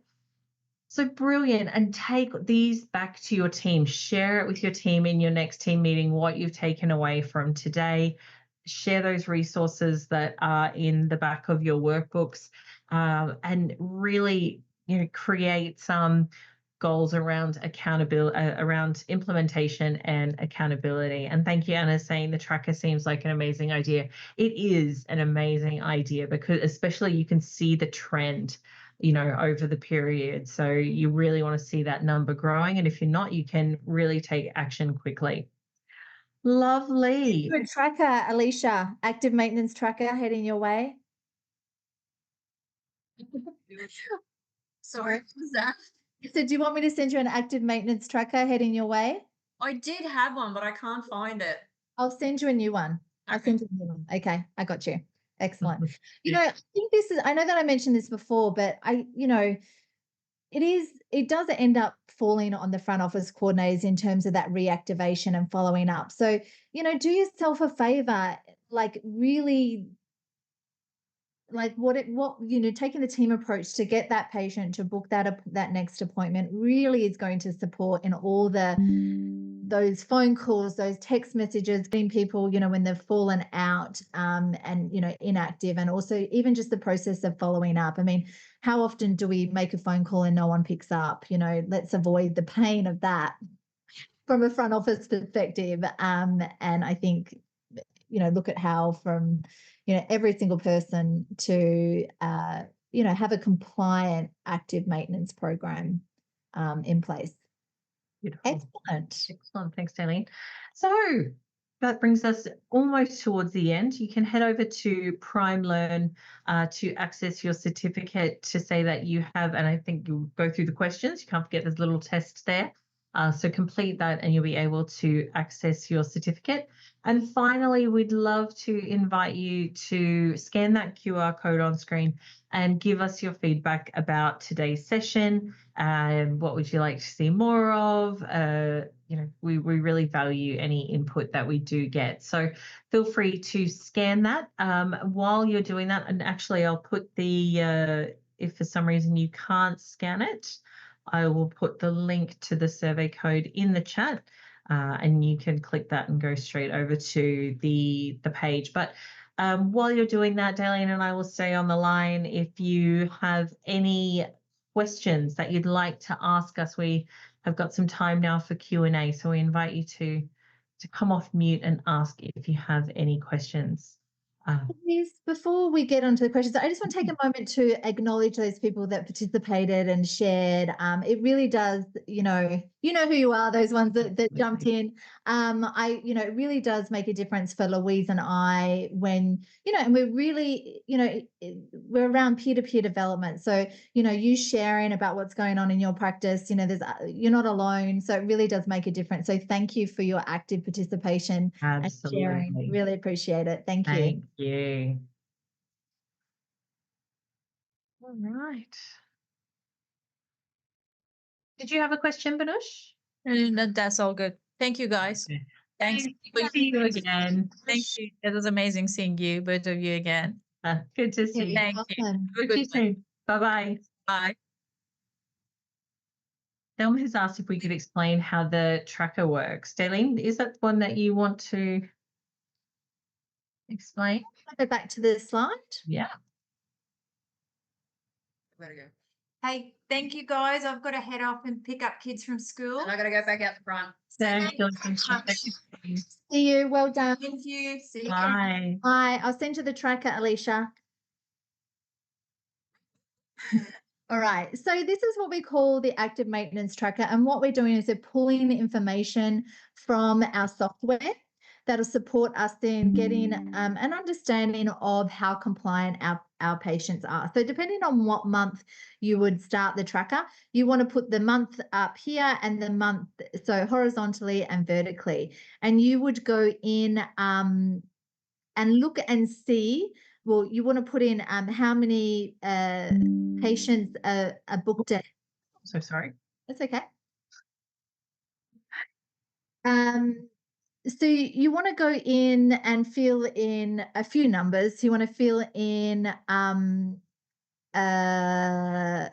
So brilliant. And take these back to your team. Share it with your team in your next team meeting, what you've taken away from today. Share those resources that are in the back of your workbooks, and really, create some goals around accountability, around implementation and accountability. And thank you, Anna, saying the tracker seems like an amazing idea. It is an amazing idea because especially you can see the trend, over the period. So you really want to see that number growing. And if you're not, you can really take action quickly. Lovely. Good tracker, Alicia, active maintenance tracker heading your way. Sorry, what was that? So do you want me to send you an active maintenance tracker heading your way? I did have one, but I can't find it. I'll send you a new one. I'll Okay. send you a new one. Okay, I got you. Excellent. I think I know that I mentioned this before, but it does end up falling on the front office coordinators in terms of that reactivation and following up. So, do yourself a favor, really taking the team approach to get that patient to book that next appointment really is going to support in all those phone calls, those text messages, getting people, when they've fallen out and inactive, and also even just the process of following up. I mean, how often do we make a phone call and no one picks up? Let's avoid the pain of that from a front office perspective. And I think, look at how from every single person to have a compliant active maintenance program in place. Beautiful. Excellent. Thanks, Darlene. So that brings us almost towards the end. You can head over to Prime Learn to access your certificate, to say that you have, and I think you'll go through the questions. You can't forget there's a little test there. So complete that and you'll be able to access your certificate. And finally, we'd love to invite you to scan that QR code on screen and give us your feedback about today's session. What would you like to see more of? We really value any input that we do get. So feel free to scan that while you're doing that. And actually, I'll put if for some reason you can't scan it, I will put the link to the survey code in the chat, and you can click that and go straight over to the page. But while you're doing that, Darlene and I will stay on the line. If you have any questions that you'd like to ask us, we have got some time now for Q&A, so we invite you to come off mute and ask if you have any questions. Please, before we get onto the questions, I just want to take a moment to acknowledge those people that participated and shared. It really does, you know who you are, those ones that jumped in. It really does make a difference for Louise and I when, and we're really, we're around peer-to-peer development. So, you sharing about what's going on in your practice, you're not alone. So it really does make a difference. So thank you for your active participation. Absolutely. And sharing. Really appreciate it. Thank you. Thank you. All right. Did you have a question, Banush? That's all good. Thank you, guys. Okay. Thanks. Good to see you again. Thank you. It was amazing seeing you, both of you again. Good to see you. Thank you. Awesome. Have a See you good one. soon. Bye-bye. Bye. Thelma has asked if we could explain how the tracker works. Daleen, is that one that you want to explain? Go back to the slide. Yeah. Where to go? Hey, thank you guys. I've got to head off and pick up kids from school. And I gotta go back out the front. Thank you. See you. Well done. Thank you. See you. Bye. Bye. I'll send you the tracker, Alicia. All right. So this is what we call the active maintenance tracker. And what we're doing is we're pulling the information from our software that'll support us in getting an understanding of how compliant our patients are. So depending on what month you would start the tracker, you want to put the month up here and the month, so horizontally and vertically. And you would go in and look and see, well, you want to put in how many patients are booked in. So sorry. That's okay. So you want to go in and fill in a few numbers. You want to fill in the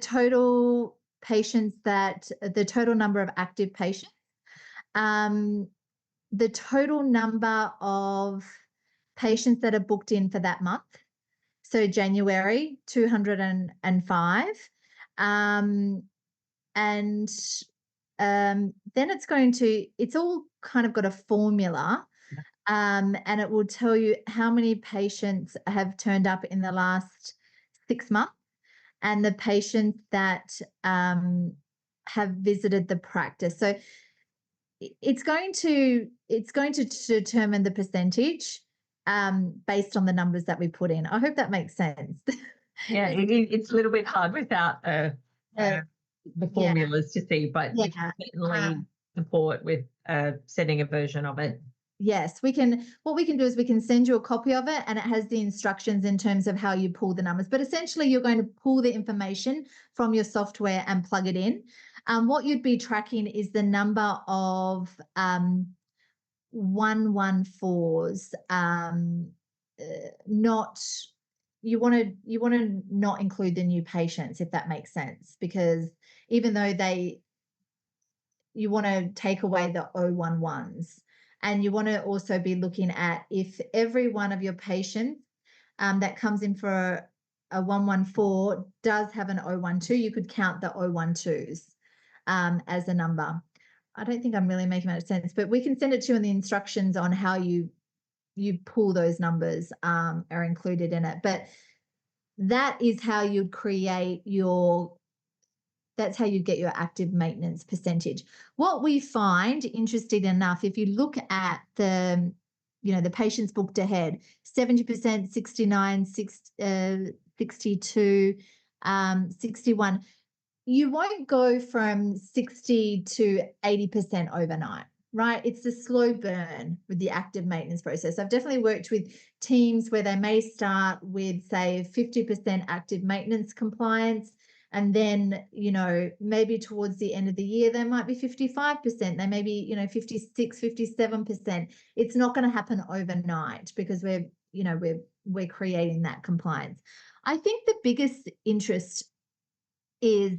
total patients the total number of active patients, the total number of patients that are booked in for that month. So January, 205. Then it's all kind of got a formula, and it will tell you how many patients have turned up in the last 6 months and the patients that have visited the practice. So it's going to determine the percentage based on the numbers that we put in. I hope that makes sense. Yeah, it's a little bit hard without the formulas to see, but we can certainly support with setting a version of it. Yes, we can. What we can do is we can send you a copy of it, and it has the instructions in terms of how you pull the numbers. But essentially, you're going to pull the information from your software and plug it in. What you'd be tracking is the number of 114s. You want to not include the new patients, if that makes sense, because even though you want to take away the 011s, and you want to also be looking at if every one of your patients that comes in for a 114 does have an 012, you could count the 012s as a number. I don't think I'm really making much sense, but we can send it to you in the instructions on how you pull those numbers are included in it. But that is how you'd create that's how you get your active maintenance percentage. What we find, interesting enough, if you look at the patients booked ahead, 70%, 69, 62, 61, you won't go from 60 to 80% overnight, right? It's a slow burn with the active maintenance process. I've definitely worked with teams where they may start with, say, 50% active maintenance compliance, and then, maybe towards the end of the year, they might be 55%. They may be, 56, 57%. It's not going to happen overnight because we're creating that compliance. I think the biggest interest is,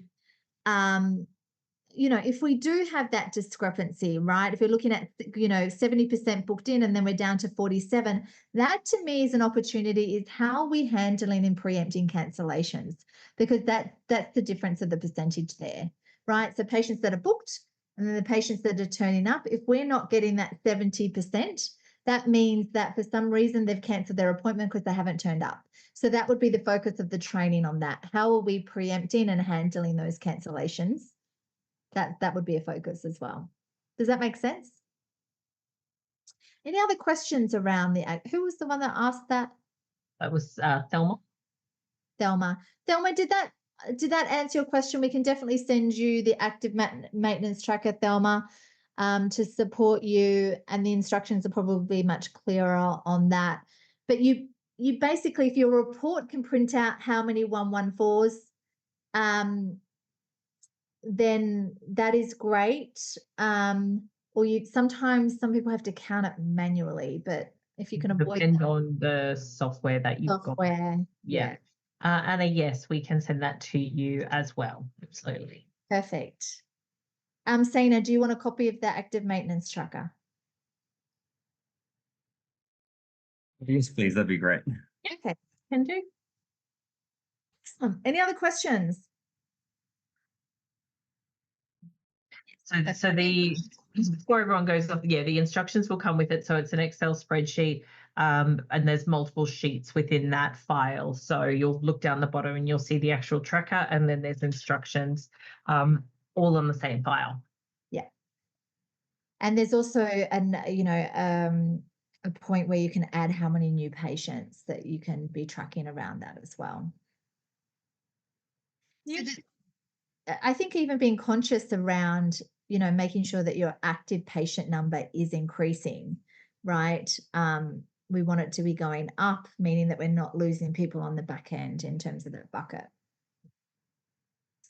if we do have that discrepancy, right? If we're looking at, 70% booked in and then we're down to 47, that to me is an opportunity, is how are we handling and preempting cancellations? Because that's the difference of the percentage there, right? So patients that are booked and then the patients that are turning up, if we're not getting that 70%, that means that for some reason they've cancelled their appointment because they haven't turned up. So that would be the focus of the training on that. How are we preempting and handling those cancellations? That would be a focus as well. Does that make sense? Any other questions around who was the one that asked that? That was Thelma. Thelma, did that answer your question? We can definitely send you the active maintenance tracker, Thelma, to support you, and the instructions are probably much clearer on that. But you basically, if your report can print out how many 114s, then that is great. or sometimes some people have to count it manually, but if you can avoid Depend on the software that you've got. software, Yeah. And a yes, we can send that to you as well. Absolutely. perfect. Sana, do you want a copy of the active maintenance tracker? Yes, please. That'd be great. Okay. Can do. Excellent. Any other questions? So before everyone goes off, the instructions will come with it. So it's an Excel spreadsheet, and there's multiple sheets within that file. So you'll look down the bottom and you'll see the actual tracker, and then there's instructions, all on the same file. Yeah. And there's also a point where you can add how many new patients that you can be tracking around that as well. Yeah. So I think even being conscious around, making sure that your active patient number is increasing, right? We want it to be going up, meaning that we're not losing people on the back end in terms of that bucket.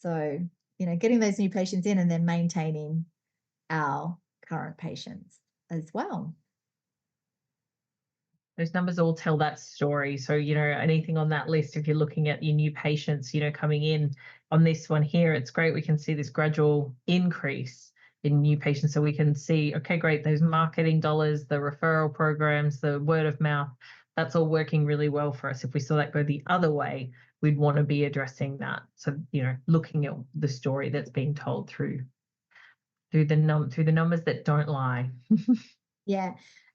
So, getting those new patients in and then maintaining our current patients as well. Those numbers all tell that story. So, anything on that list, if you're looking at your new patients, coming in on this one here, it's great. We can see this gradual increase in new patients. So we can see, okay, great, those marketing dollars, the referral programs, the word of mouth, that's all working really well for us. If we saw that go the other way, we'd want to be addressing that. So, looking at the story that's being told through the numbers that don't lie. Yeah.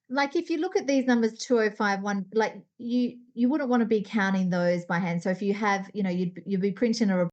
Like if you look at these numbers, 2051, like you wouldn't want to be counting those by hand. So if you have, you'd be printing a